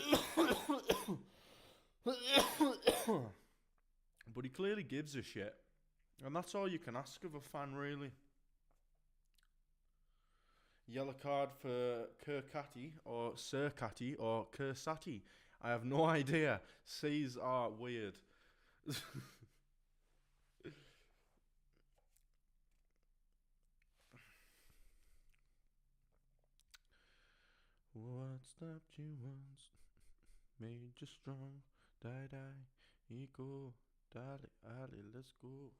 he clearly gives a shit. And that's all you can ask of a fan, really. Yellow card for Kirkati or Sirkati or Kursati. I have no idea. C's are weird. What stopped you once made you strong. Die, die, eco, dale, ale, let's go.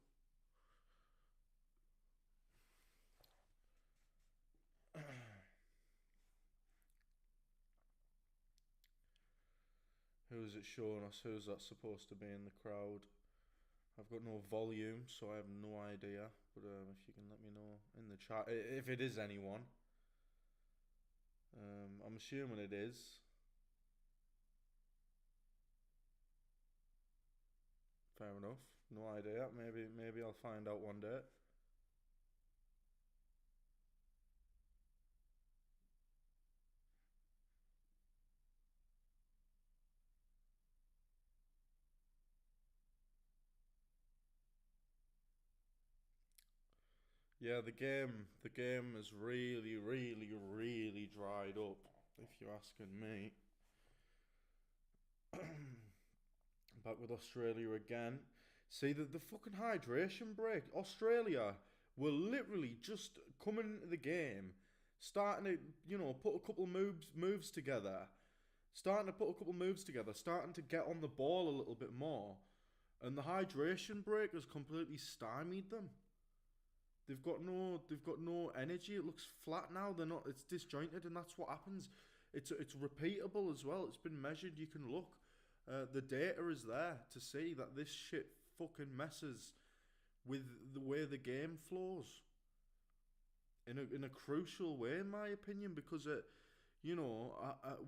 Who's it showing us? Who's that supposed to be in the crowd? I've got no volume, so I have no idea. But if you can let me know in the chat, if it is anyone. I'm assuming it is. Fair enough. No idea. Maybe I'll find out one day. Yeah, the game has really, really, really dried up. If you're asking me, back with Australia again. See the fucking hydration break. Australia were literally just coming into the game, starting to put a couple of moves together, starting to get on the ball a little bit more, and the hydration break has completely stymied them. They've got no energy. It looks flat now. They're not. It's disjointed, and that's what happens. It's repeatable as well. It's been measured. You can look. The data is there to see that this shit fucking messes with the way the game flows in a crucial way, in my opinion, because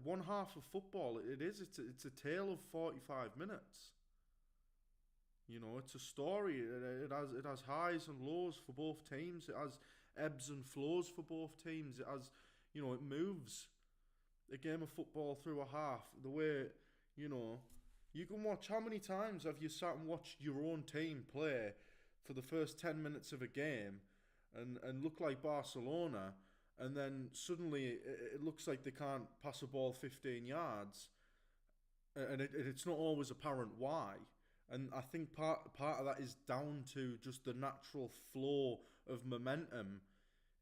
one half of football it's a tale of 45 minutes. It's a story. It has highs and lows for both teams. It has ebbs and flows for both teams. It has, it moves a game of football through a half. The way, you can watch. How many times have you sat and watched your own team play for the first 10 minutes of a game and look like Barcelona, and then suddenly it looks like they can't pass a ball 15 yards, and it's not always apparent why. And I think part of that is down to just the natural flow of momentum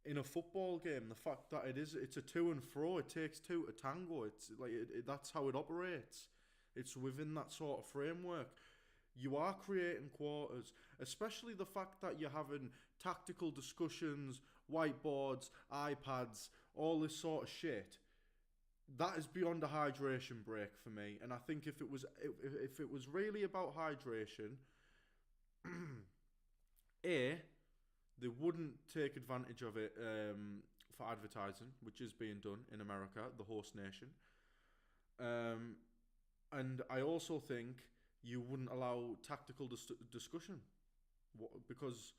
in a football game. The fact that it's a to and fro. It takes two to tango. It's like that's how it operates. It's within that sort of framework. You are creating quarters, especially the fact that you're having tactical discussions, whiteboards, iPads, all this sort of shit. That is beyond a hydration break for me. And I think if it was really about hydration, they wouldn't take advantage of it for advertising, which is being done in America, the host nation. And I also think you wouldn't allow tactical discussion, because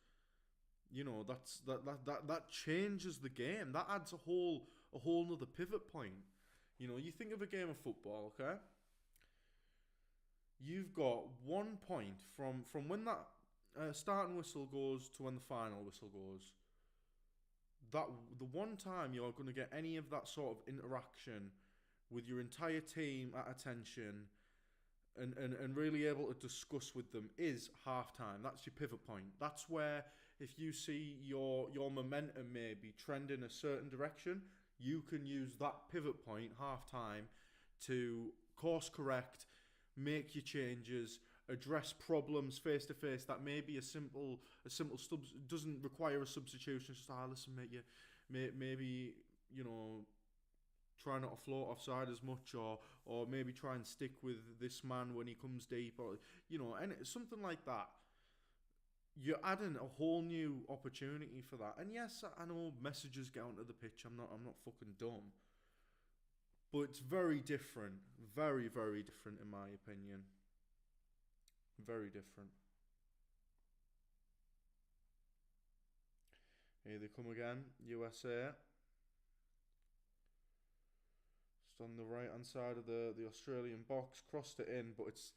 that changes the game. That adds a whole nother pivot point. You think of a game of football, okay? You've got 1 point from when that starting whistle goes to when the final whistle goes. That the one time you're going to get any of that sort of interaction with your entire team at attention and really able to discuss with them is halftime. That's your pivot point. That's where, if you see your momentum maybe trend in a certain direction, you can use that pivot point, halftime, to course correct, make your changes, address problems face to face that maybe a simple doesn't require a substitution. It's just listen, mate, you maybe try not to float offside as much, or maybe try and stick with this man when he comes deep, or and something like that. You're adding a whole new opportunity for that. And yes, I know messages get onto the pitch. I'm not fucking dumb. But it's very different. Very, very different in my opinion. Very different. Here they come again. USA. Just on the right hand side of the Australian box. Crossed it in, but it's,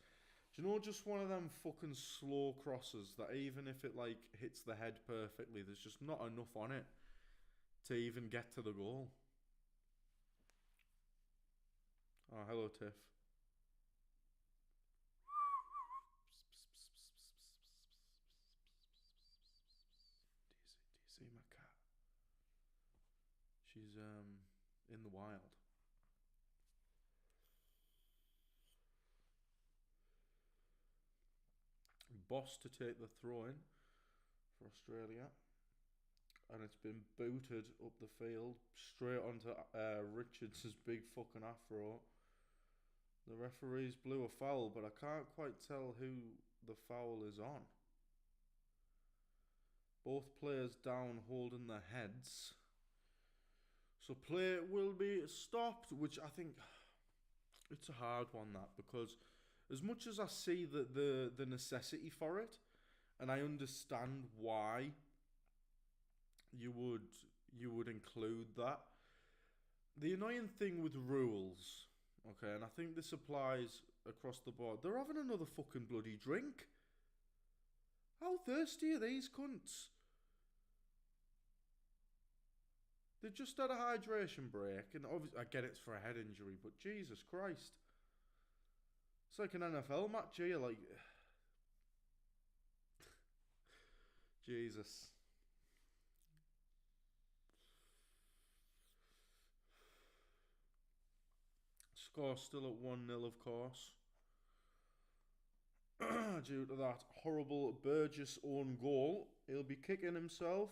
just one of them fucking slow crosses that even if it hits the head perfectly, there's just not enough on it to even get to the goal. Oh, hello, Tiff. Do you see my cat? She's in the wild. Boss to take the throw in for Australia, and it's been booted up the field straight onto Richards' big fucking afro. The referees blew a foul, but I can't quite tell who the foul is on. Both players down holding their heads, so play will be stopped, which I think it's a hard one, that, because as much as I see the necessity for it, and I understand why you would include that, the annoying thing with rules, okay, and I think this applies across the board, they're having another fucking bloody drink. How thirsty are these cunts? They just had a hydration break, and obviously I get it's for a head injury, but Jesus Christ. It's like an NFL match here, like... Jesus. Score still at 1-0, of course. Due to that horrible Burgess own goal. He'll be kicking himself.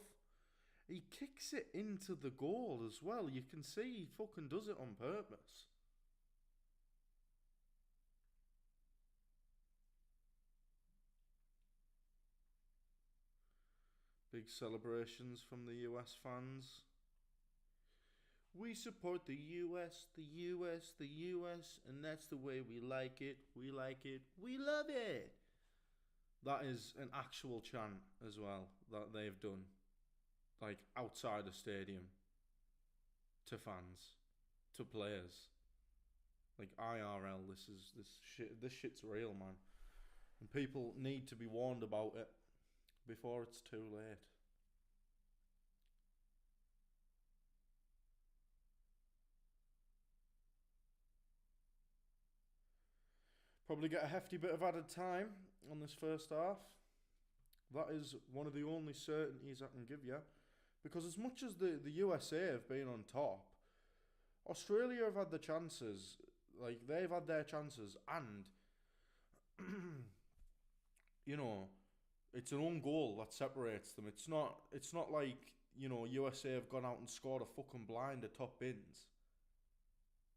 He kicks it into the goal as well. You can see he fucking does it on purpose. Big celebrations from the US fans. We support the US, the US, the US, and that's the way we like it. We like it. We love it. That is an actual chant as well that they've done. Like outside a stadium. To fans. To players. Like IRL, this shit's real, man. And people need to be warned about it before it's too late. Probably get a hefty bit of added time on this first half. That is one of the only certainties I can give you. Because as much as the USA have been on top, Australia have had the chances. Like, they've had their chances. And, you know, it's an own goal that separates them. It's not like, you know, USA have gone out and scored a fucking blinder top bins.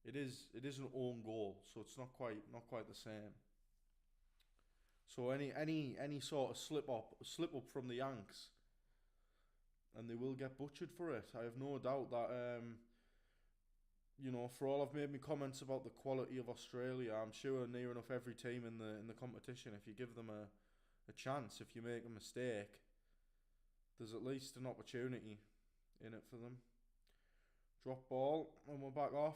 It is an own goal, so it's not quite the same. So any sort of slip up from the Yanks, and they will get butchered for it. I have no doubt that you know, for all I've made me comments about the quality of Australia, I'm sure near enough every team in the competition, if you give them a chance, if you make a mistake, there's at least an opportunity in it for them. Drop ball, and we're back off.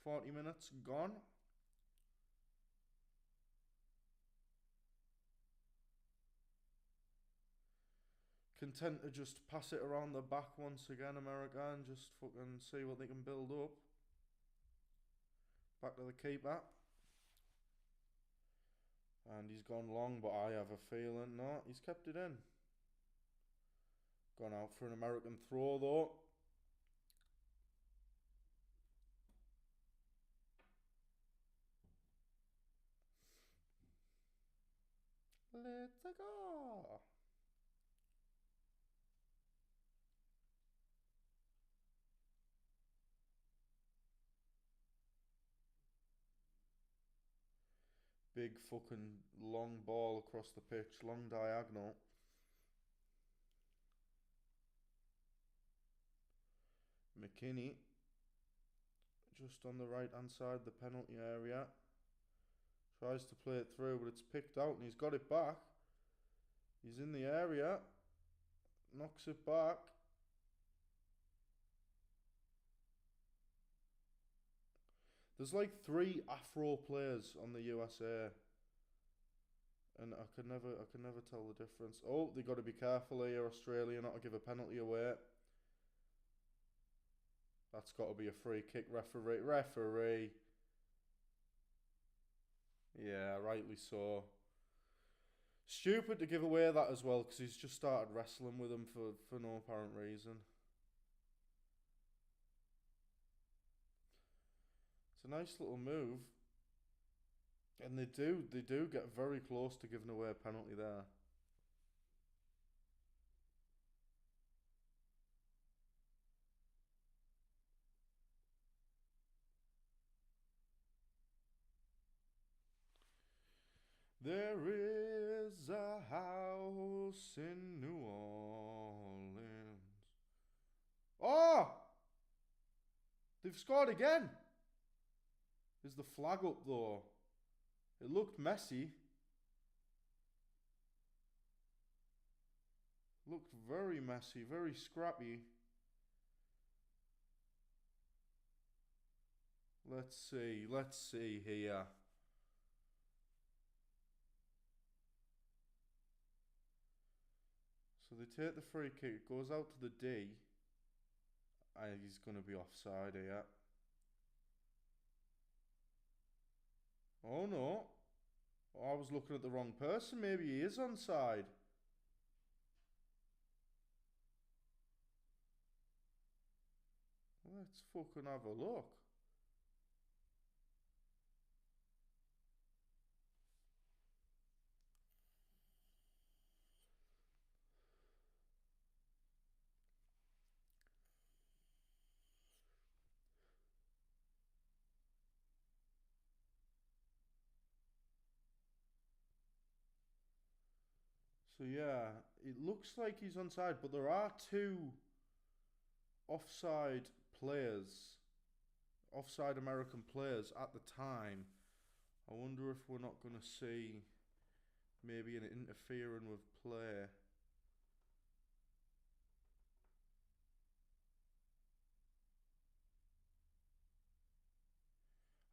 40 minutes gone. Content to just pass it around the back once again, America, and just fucking see what they can build up. Back to the keeper. And he's gone long, but I have a feeling, no, he's kept it in. Gone out for an American throw, though. Let's go. Big fucking long ball across the pitch, long diagonal. McKinney, just on the right hand side, the penalty area. Tries to play it through, but it's picked out and he's got it back. He's in the area. Knocks it back. There's like 3 Afro players on the USA. And I could never tell the difference. Oh, they got to be careful here, Australia, not to give a penalty away. That's got to be a free kick, referee. Yeah, rightly so. Stupid to give away that as well, because he's just started wrestling with him for no apparent reason. It's a nice little move. And they do get very close to giving away a penalty there. There is a house in New Orleans. Oh! They've scored again! Is the flag up though? It looked messy. Looked very messy, very scrappy. Let's see here. So they take the free kick, it goes out to the D. He's going to be offside here. Oh no. Oh, I was looking at the wrong person. Maybe he is onside. Let's fucking have a look. So yeah, it looks like he's onside, but there are two offside players, offside American players at the time. I wonder if we're not going to see maybe an interfering with play.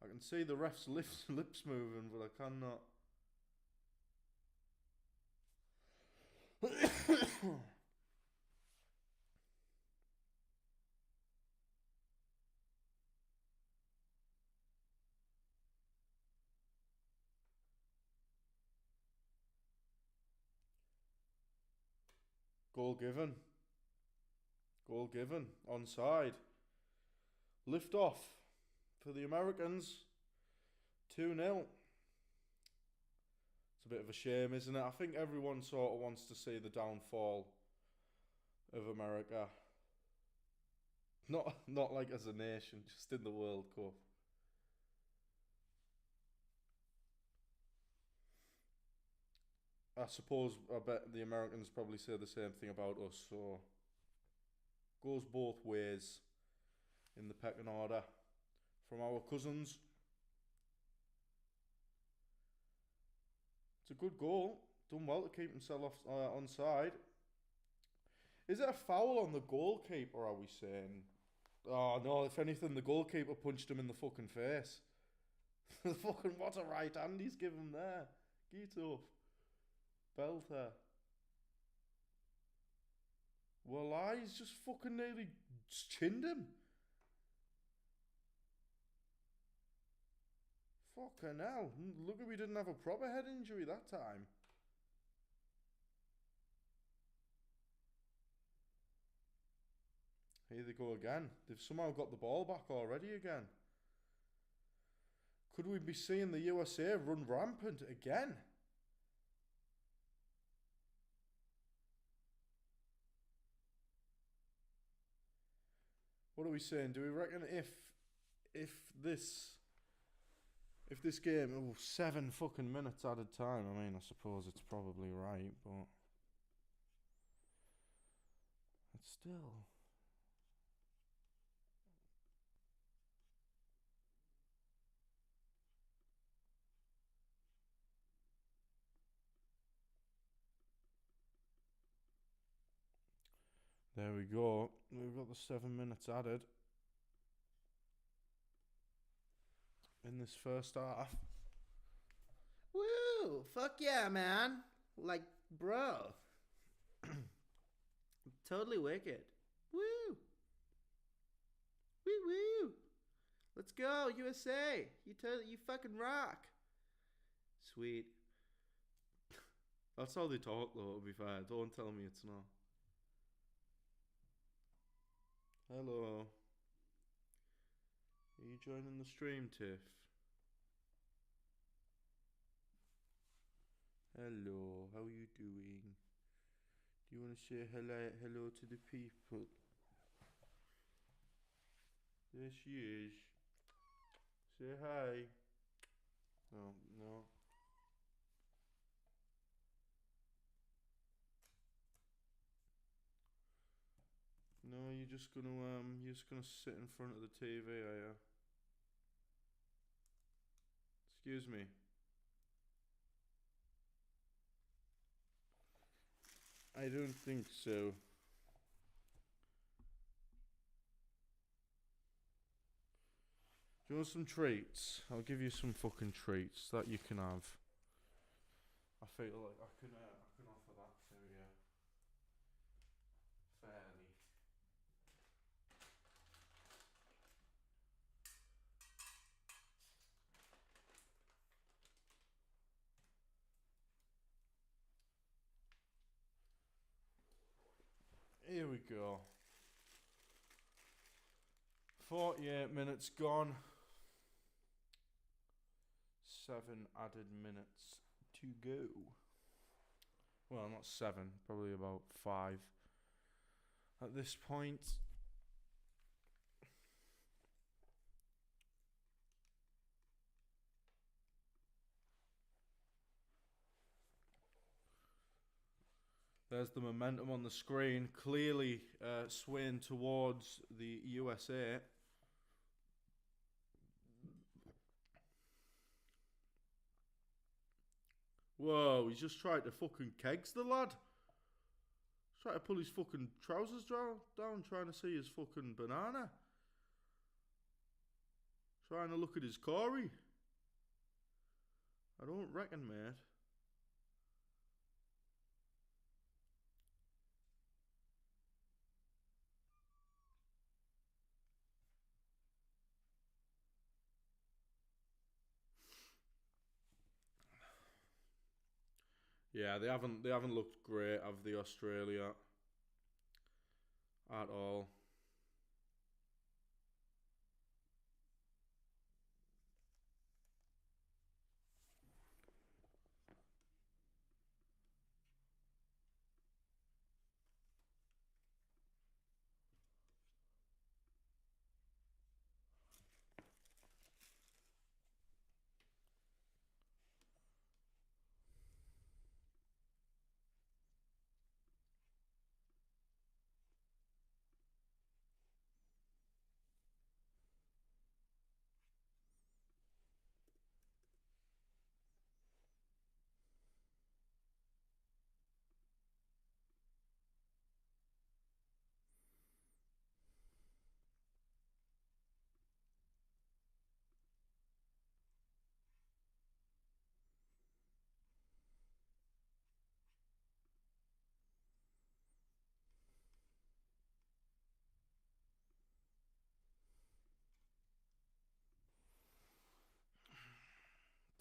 I can see the ref's lips moving, but I cannot. Goal given. Goal given. Onside. Lift off for the Americans. 2-0. It's a bit of a shame, isn't it? I think everyone sort of wants to see the downfall of America. Not like as a nation, just in the World Cup. I suppose, I bet the Americans probably say the same thing about us, so goes both ways in the pecking order from our cousins. It's a good goal. Done well to keep himself onside. Is it a foul on the goalkeeper, are we saying? Oh no, if anything, the goalkeeper punched him in the fucking face. Fucking what a right hand he's given there. Get up. Belter. Well, he's just fucking nearly chinned him. Fucking hell. Look at we didn't have a proper head injury that time. Here they go again. They've somehow got the ball back already again. Could we be seeing the USA run rampant again? What are we saying? Do we reckon if this game, 7 fucking minutes added time, I mean, I suppose it's probably right, but it's still. There we go. We've got the 7 minutes added in this first half. Woo! Fuck yeah, man! Like, bro. Totally wicked. Woo! Woo woo! Let's go, USA! You fucking rock! Sweet. That's how they talk, though, to be fair. Don't tell me it's not. Hello. Are you joining the stream, Tiff? Hello, how are you doing? Do you want to say hello to the people? There she is. Say hi. No, no. No, you're just gonna sit in front of the TV, are you? Excuse me. I don't think so. Do you want some treats? I'll give you some fucking treats that you can have. I feel like I can offer that to you fairly. Here we go. 48 minutes gone. 7 added minutes to go. Well, not 7, probably about 5 at this point. There's the momentum on the screen, clearly swaying towards the USA. Whoa, he's just tried to fucking kegs the lad. He's trying to pull his fucking trousers down, trying to see his fucking banana. Trying to look at his Corey. I don't reckon, mate. Yeah, they haven't looked great, have they, Australia? At all.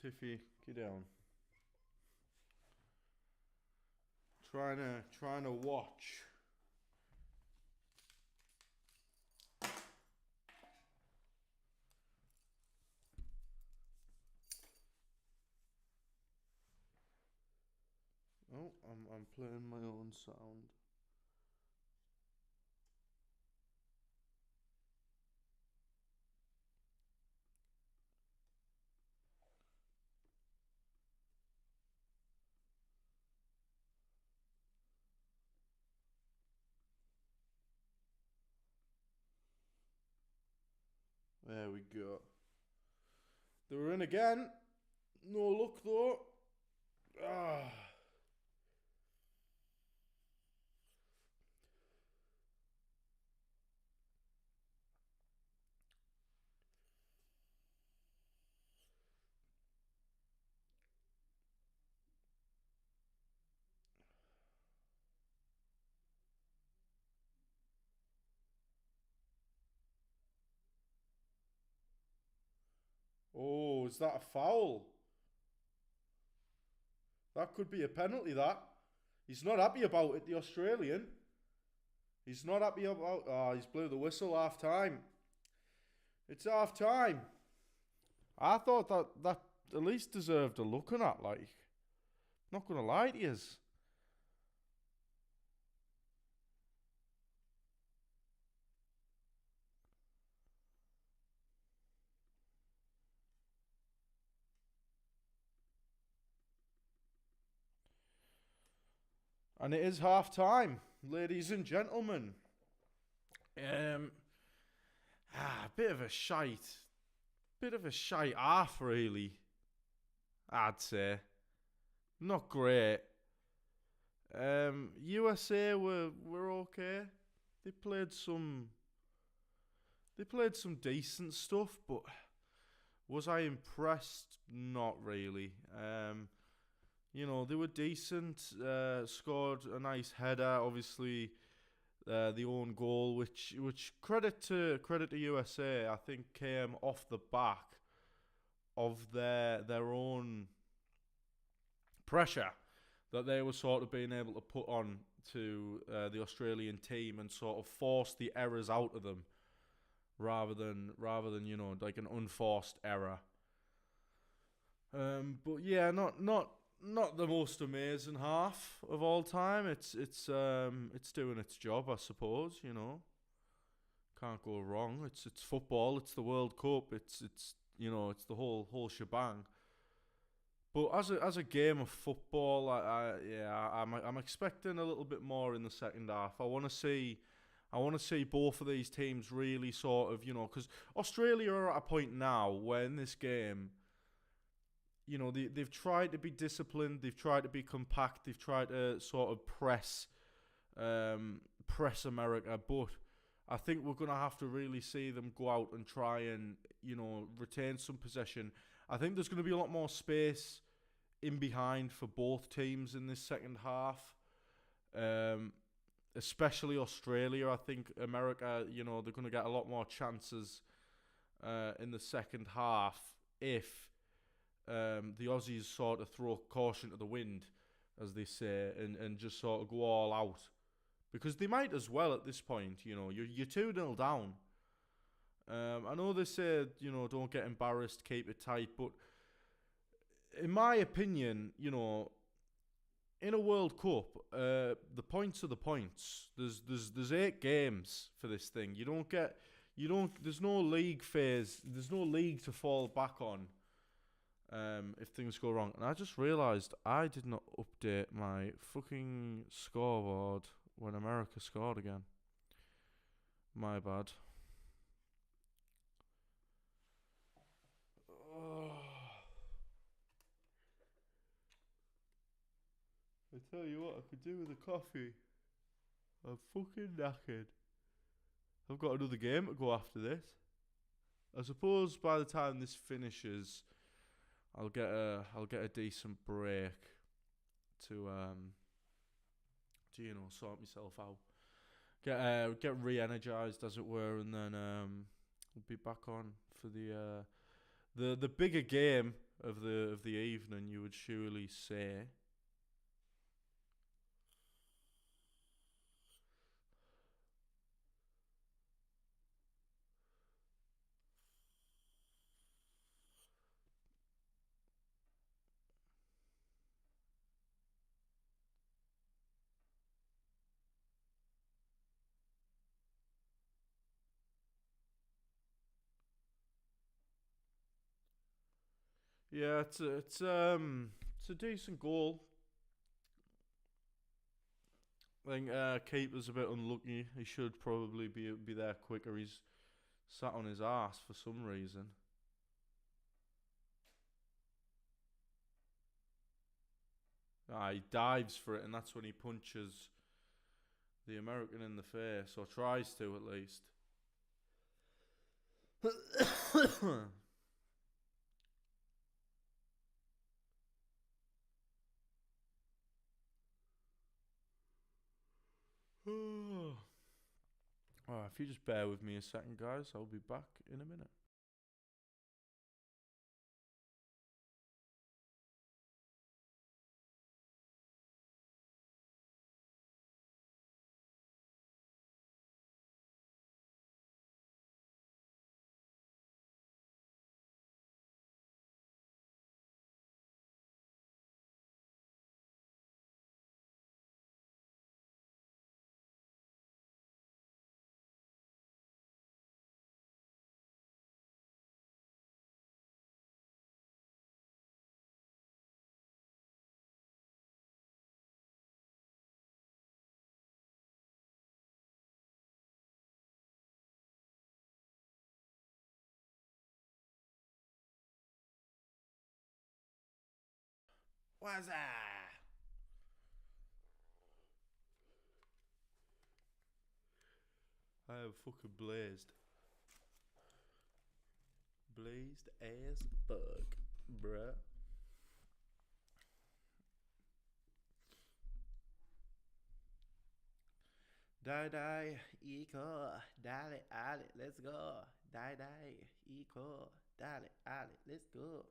Tiffy, get down. Trying to watch. Oh, I'm playing my own sound. There we go. They were in again. No luck though. Ah. Oh, is that a foul? That could be a penalty, that. He's not happy about it, the Australian. He's not happy about... Oh, he's blew the whistle half time. It's half time. I thought that at least deserved a looking at, like. Not going to lie to yous. And it is half time, ladies and gentlemen. Bit of a shite half, really. I'd say. Not great. USA were okay. They played some decent stuff, but was I impressed? Not really. They were decent. Scored a nice header, obviously. The own goal, which credit to USA, I think came off the back of their own pressure that they were sort of being able to put on the Australian team and sort of force the errors out of them rather than like an unforced error. But yeah, not the most amazing half of all time. It's doing its job, I suppose. Can't go wrong. It's football. It's the World Cup. It's it's the whole shebang. But as a game of football, I'm expecting a little bit more in the second half. I want to see both of these teams really sort of because Australia are at a point now where in this game, they've tried to be disciplined, they've tried to be compact, they've tried to sort of press America, but I think we're gonna have to really see them go out and try and retain some possession. I think there's going to be a lot more space in behind for both teams in this second half, especially Australia. I think America, they're going to get a lot more chances in the second half if the Aussies sort of throw caution to the wind, as they say, and just sort of go all out. Because they might as well at this point, you're 2-0 down. I know they say, don't get embarrassed, keep it tight, but in my opinion, in a World Cup, the points are the points. There's 8 games for this thing. There's no league phase, there's no league to fall back on if things go wrong. And I just realised I did not update my fucking scoreboard when America scored again. My bad. I tell you what, I could do with a coffee. I'm fucking knackered. I've got another game to go after this. I suppose by the time this finishes, I'll get a decent break to sort myself out. Get re-energized, as it were, and then we'll be back on for the bigger game of the evening, you would surely say. Yeah, it's a decent goal. I think keeper's a bit unlucky. He should probably be there quicker. He's sat on his ass for some reason. He dives for it, and that's when he punches the American in the face, or tries to at least. If you just bear with me a second, guys, I'll be back in a minute. What's that? I am fucking blazed. Blazed as fuck, bruh. Die, eco, dale, ale, let's go. Die, eco, dale, ale, let's go.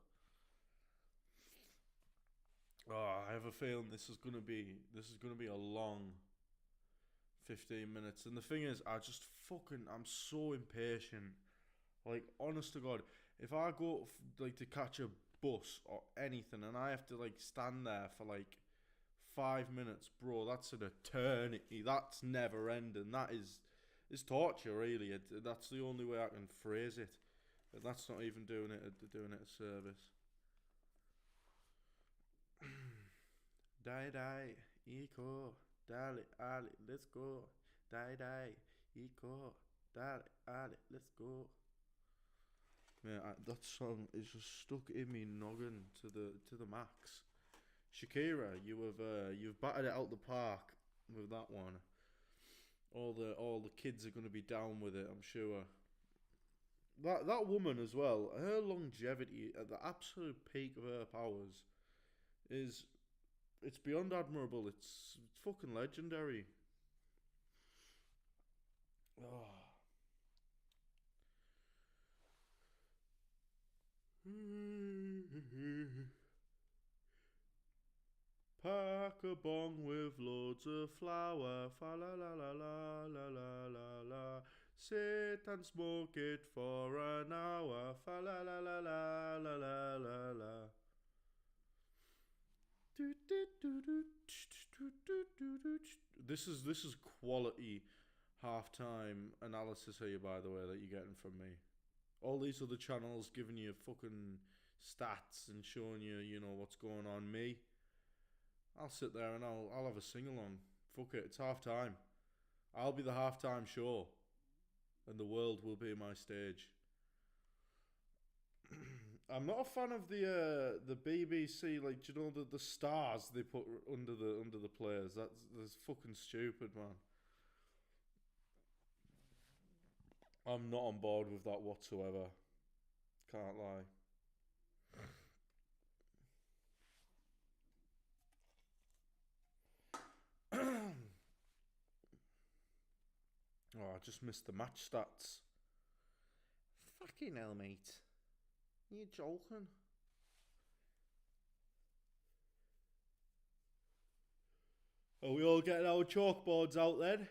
Oh, I have a feeling this is gonna be a long 15 minutes. And the thing is, I'm so impatient. Like, honest to God, if I go like to catch a bus or anything, and I have to like stand there for like 5 minutes, bro, that's an eternity. That's never ending. That is, it's torture, really. That's the only way I can phrase it. And that's not even doing it a service. Die die, eco, dale, ale, let's go. Die die, eco, dale, ale, let's go. Man, that song is just stuck in me noggin to the max. Shakira, you've battered it out the park with that one. All the kids are gonna be down with it, I'm sure. That woman as well, her longevity at the absolute peak of her powers it's beyond admirable. It's fucking legendary. Oh. Pack a bong with loads of flour, fa la la la la la la la la. Sit and smoke it for an hour, fa la la la la la la la la. This is quality halftime analysis here, by the way, that you're getting from me. All these other channels giving you fucking stats and showing you know what's going on. Me, I'll sit there and I'll have a sing along. Fuck it, it's halftime. I'll be the halftime show, and the world will be my stage. I'm not a fan of the BBC, like, do you know the stars they put under the players. That's fucking stupid, man. I'm not on board with that whatsoever. Can't lie. Oh, I just missed the match stats. Fucking hell, mate. You joking? Are we all getting our chalkboards out then?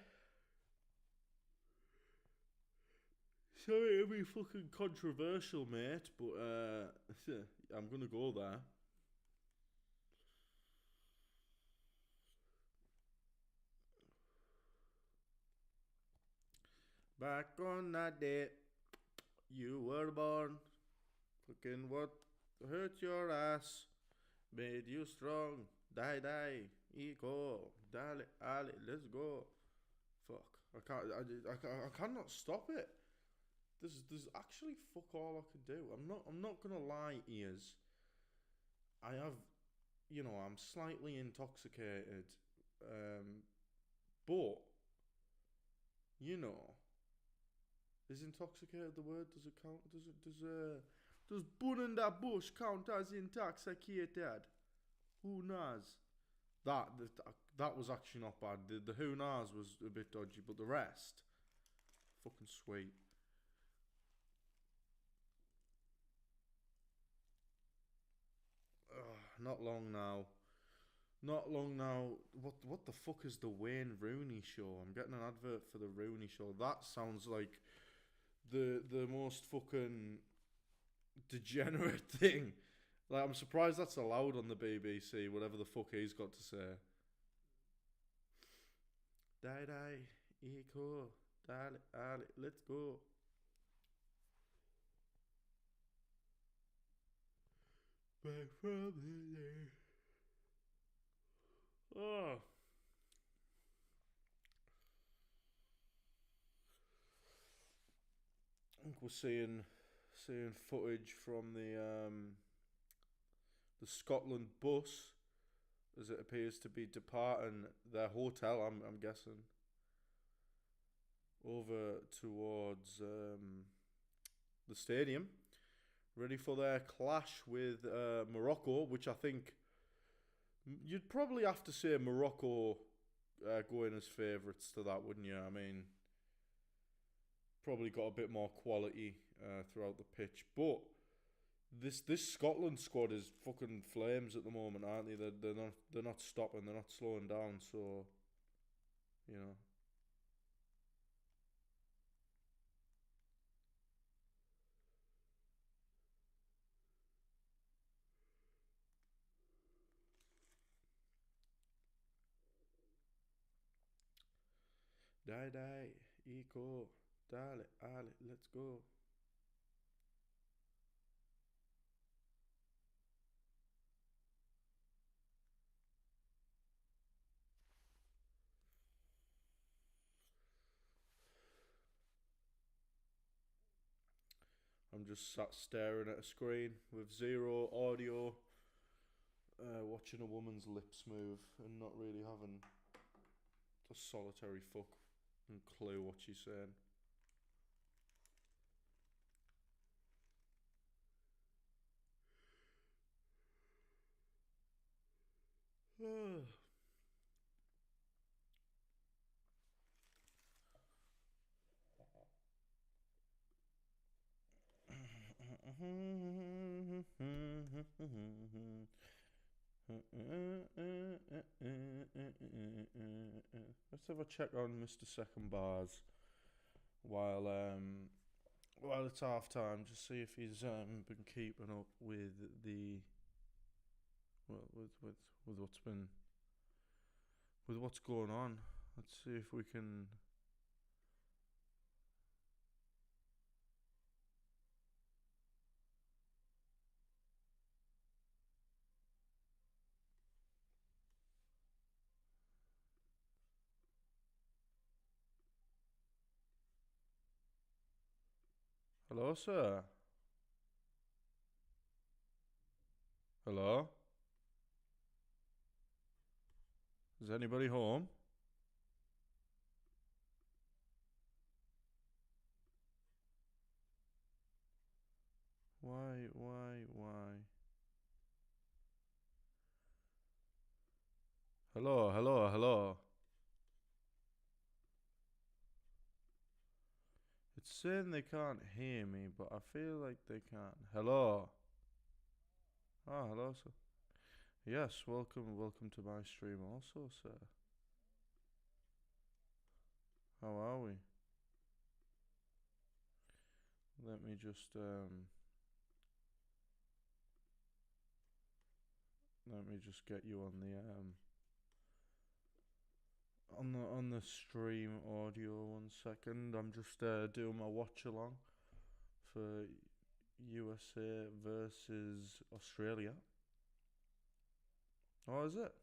Sorry to be fucking controversial, mate, but I'm gonna go there. Back on that day you were born, fucking what hurt your ass made you strong. Die die, eco, dale, ale, let's go. Fuck, I cannot stop it. There's actually fuck all I can do. I'm not gonna lie, ears. I have, I'm slightly intoxicated, but is intoxicated the word? Does it count? Does burning that bush count as intoxicated? Who knows? That was actually not bad. The who knows was a bit dodgy, but the rest, fucking sweet. Not long now. Not long now. What the fuck is the Wayne Rooney show? I'm getting an advert for the Rooney show. That sounds like the most fucking degenerate thing. Like, I'm surprised that's allowed on the BBC, whatever the fuck he's got to say. Die die, eco, dale, ale, let's go. Back from the day. Oh. I think we're seeing footage from the Scotland bus as it appears to be departing their hotel. I'm guessing over towards the stadium, ready for their clash with Morocco, which I think you'd probably have to say Morocco going as favourites to that, wouldn't you? I mean, probably got a bit more quality throughout the pitch, but this Scotland squad is fucking flames at the moment, aren't they? They're not stopping, they're not slowing down. So, Die, die, eco, dale, ale, let's go. I'm just sat staring at a screen with zero audio, watching a woman's lips move and not really having a solitary fuck and clue what she's saying. Let's have a check on Mr. Second Bars while it's half time. Just see if he's been keeping up with the with what's going on. Let's see if we can. Hello, sir. Hello. Is anybody home? Why? Hello. It's saying they can't hear me, but I feel like they can. Hello. Ah, hello, sir. Yes, welcome to my stream also, sir. How are we? Let me just get you on the on the stream audio 1 second. I'm just doing my watch along for USA versus Australia. Oh, is it?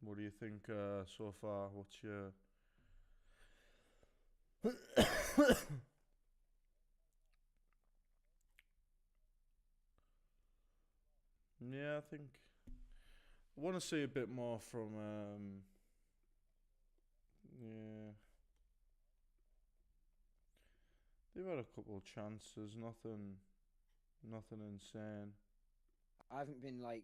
What do you think so far? What's your Yeah, I think I want to see a bit more from yeah. They've had a couple of chances, nothing insane. I haven't been like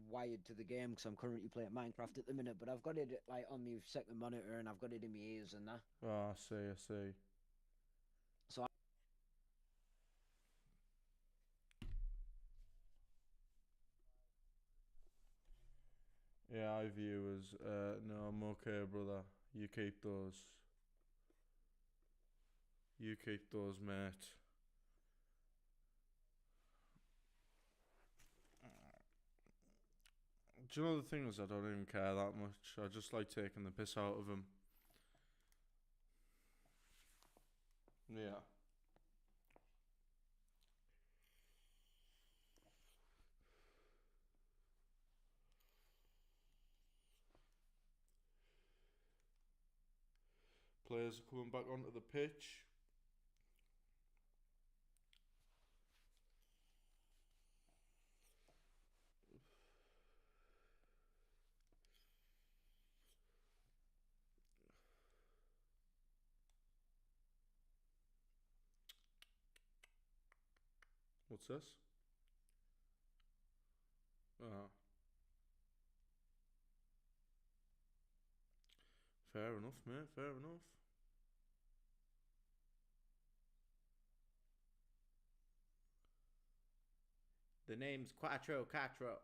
wired to the game because I'm currently playing Minecraft at the minute, but I've got it like on my second monitor and I've got it in my ears and that. Oh, I see. So Yeah, I view as no, I'm okay, brother. You keep those. You keep those, mate. Do you know the thing is, I don't even care that much. I just like taking the piss out of them. Yeah. Players are coming back onto the pitch. What's this? Ah, fair enough, mate. Fair enough. The name's Quattro Quattro.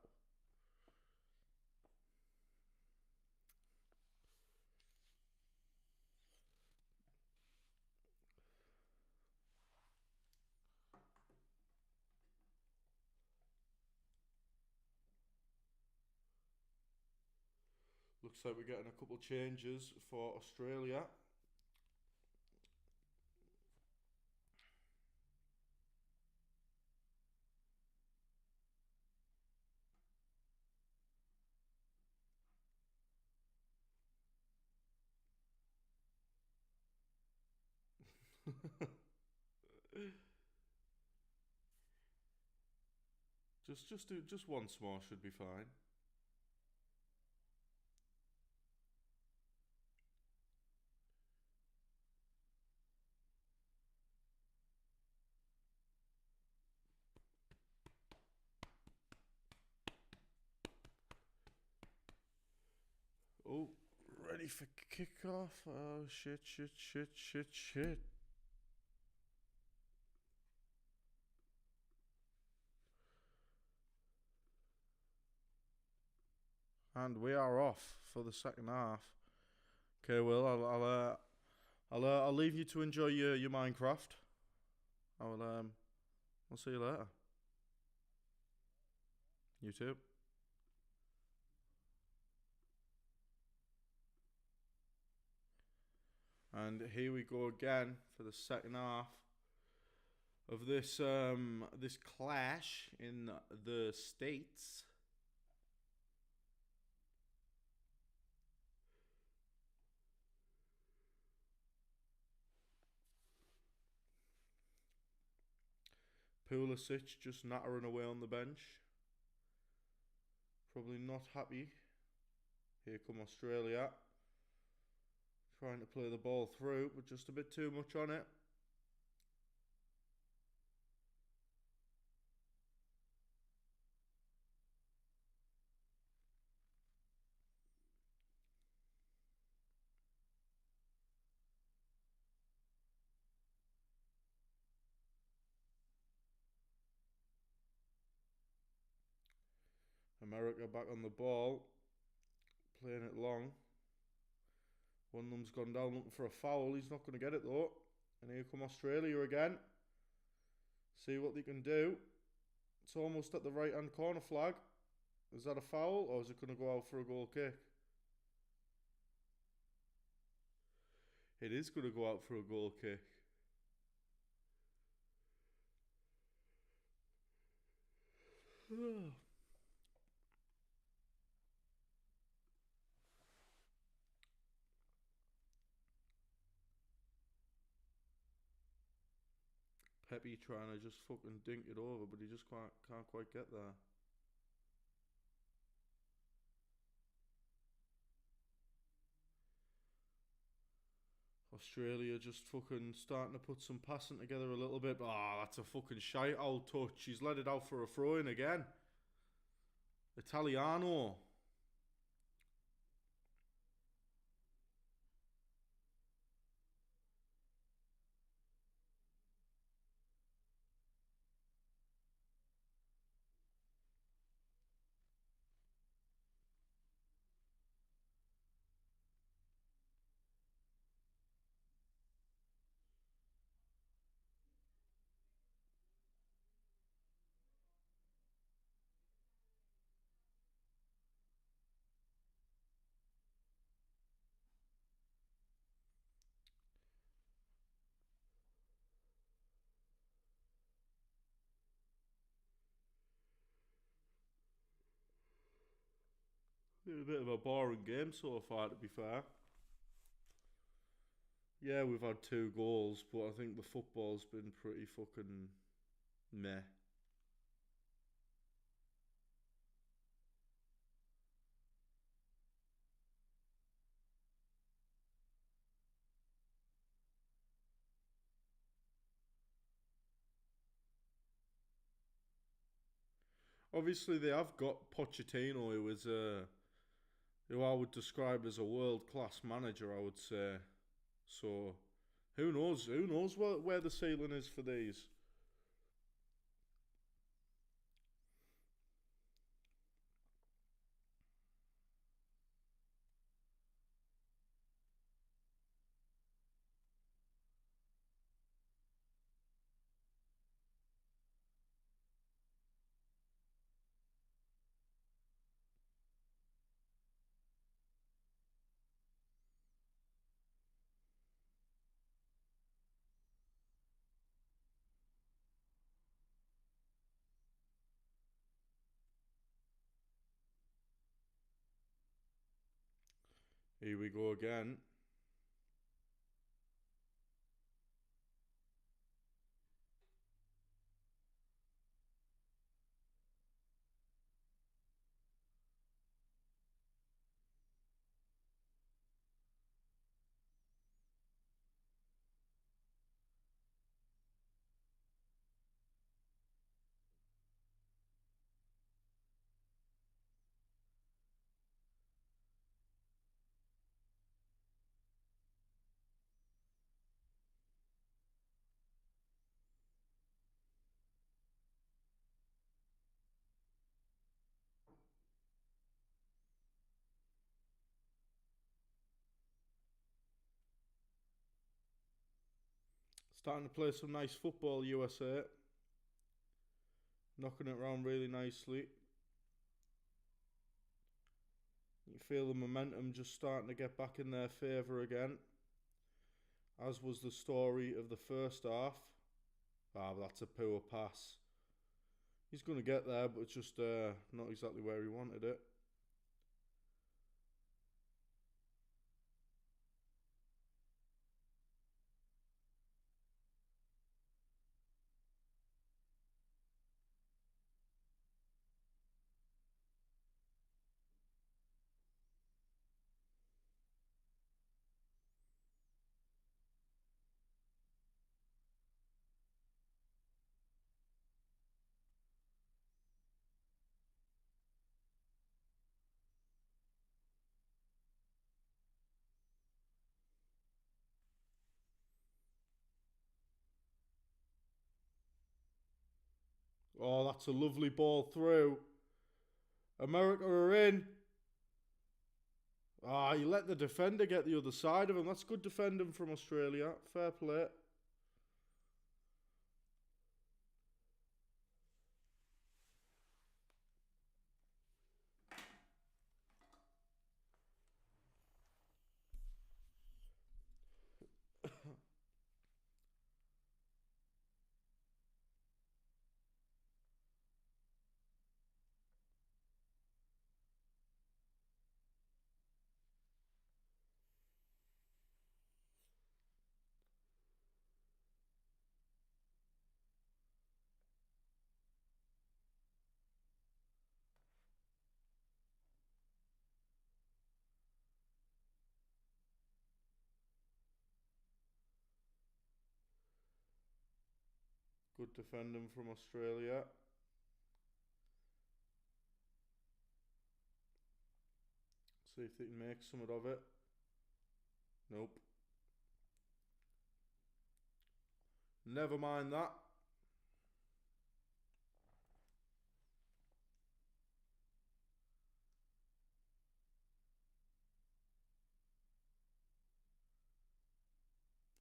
Looks like we're getting a couple changes for Australia. Just do just once more should be fine. Oh, ready for kickoff. Oh shit. And we are off for the second half. Okay, Will, I'll leave you to enjoy your Minecraft. I'll see you later. You too. And here we go again for the second half of this clash in the states. Pulisic just nattering away on the bench. Probably not happy. Here come Australia. Trying to play the ball through, but just a bit too much on it. America back on the ball. Playing it long. One of them's gone down looking for a foul. He's not going to get it though. And here come Australia again. See what they can do. It's almost at the right hand corner flag. Is that a foul or is it going to go out for a goal kick? It is going to go out for a goal kick. Pepe trying to just fucking dink it over, but he just can't quite get there. Australia just fucking starting to put some passing together a little bit. Ah, that's a fucking shite old touch. He's let it out for a throw in again. Italiano. Been a bit of a boring game so far, to be fair. Yeah, we've had 2 goals, but I think the football's been pretty fucking meh. Obviously, they have got Pochettino, who I would describe as a world class manager. I would say. So, who knows? Who knows where the ceiling is for these? Here we go again. Starting to play some nice football, USA. Knocking it around really nicely. You feel the momentum just starting to get back in their favour again. As was the story of the first half. Ah, that's a poor pass. He's going to get there, but it's just not exactly where he wanted it. Oh, that's a lovely ball through. America are in. Ah, he let the defender get the other side of him. That's good defending from Australia. Fair play. Good defending from Australia. See if they can make something of it. Nope. Never mind that.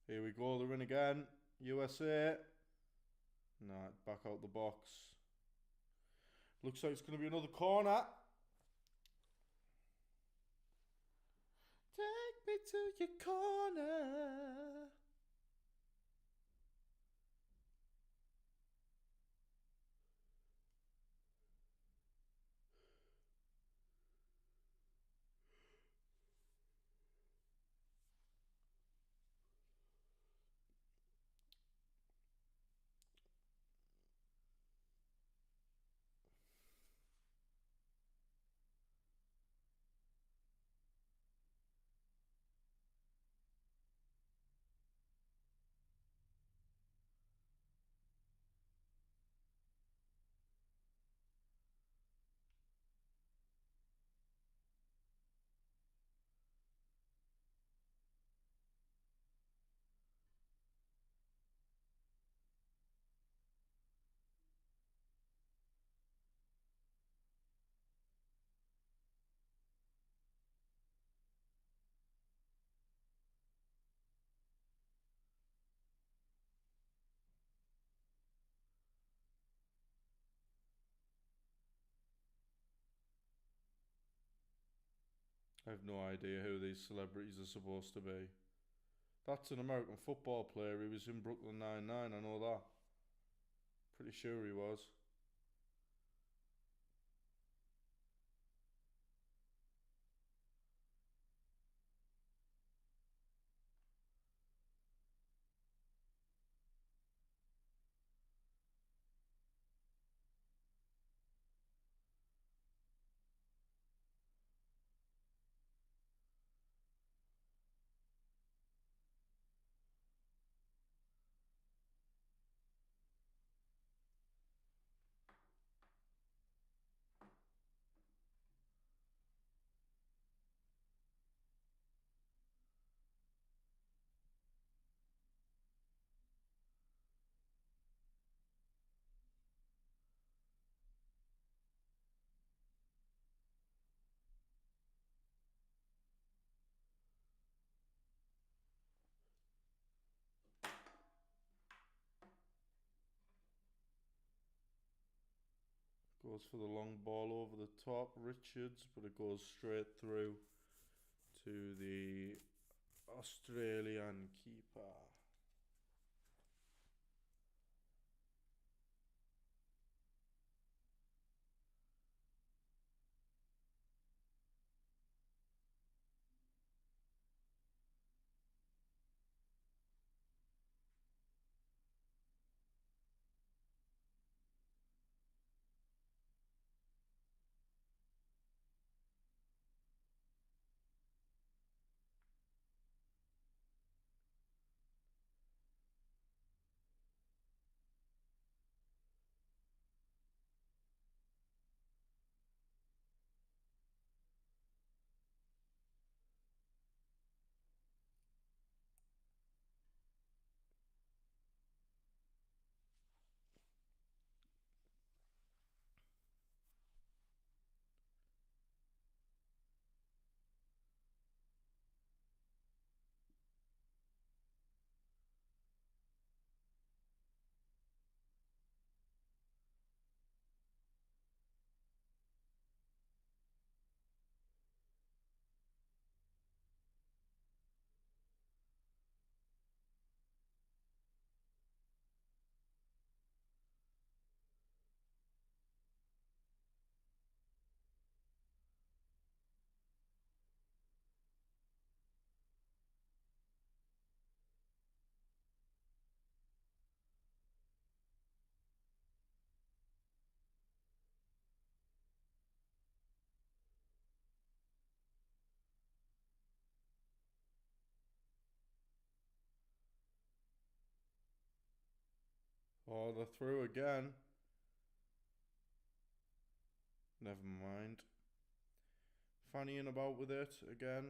Here we go, they're in again. USA. Nah, back out the box. Looks like it's going to be another corner. Take me to your corner. I have no idea who these celebrities are supposed to be. That's an American football player. He was in Brooklyn Nine-Nine, I know that. Pretty sure he was. Goes for the long ball over the top, Richards, but it goes straight through to the Australian keeper. Oh, they're through again. Never mind. Fannying about with it again.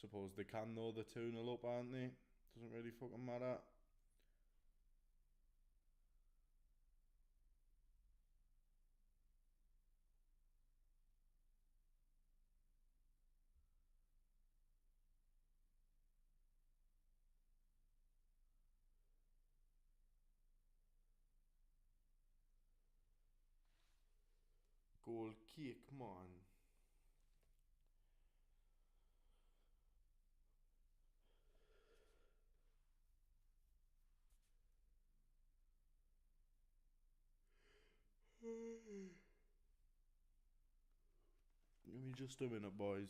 Suppose they can though, they're 2-0 up, aren't they? Doesn't really fucking matter. Goal kick, man. Give me just a minute, boys.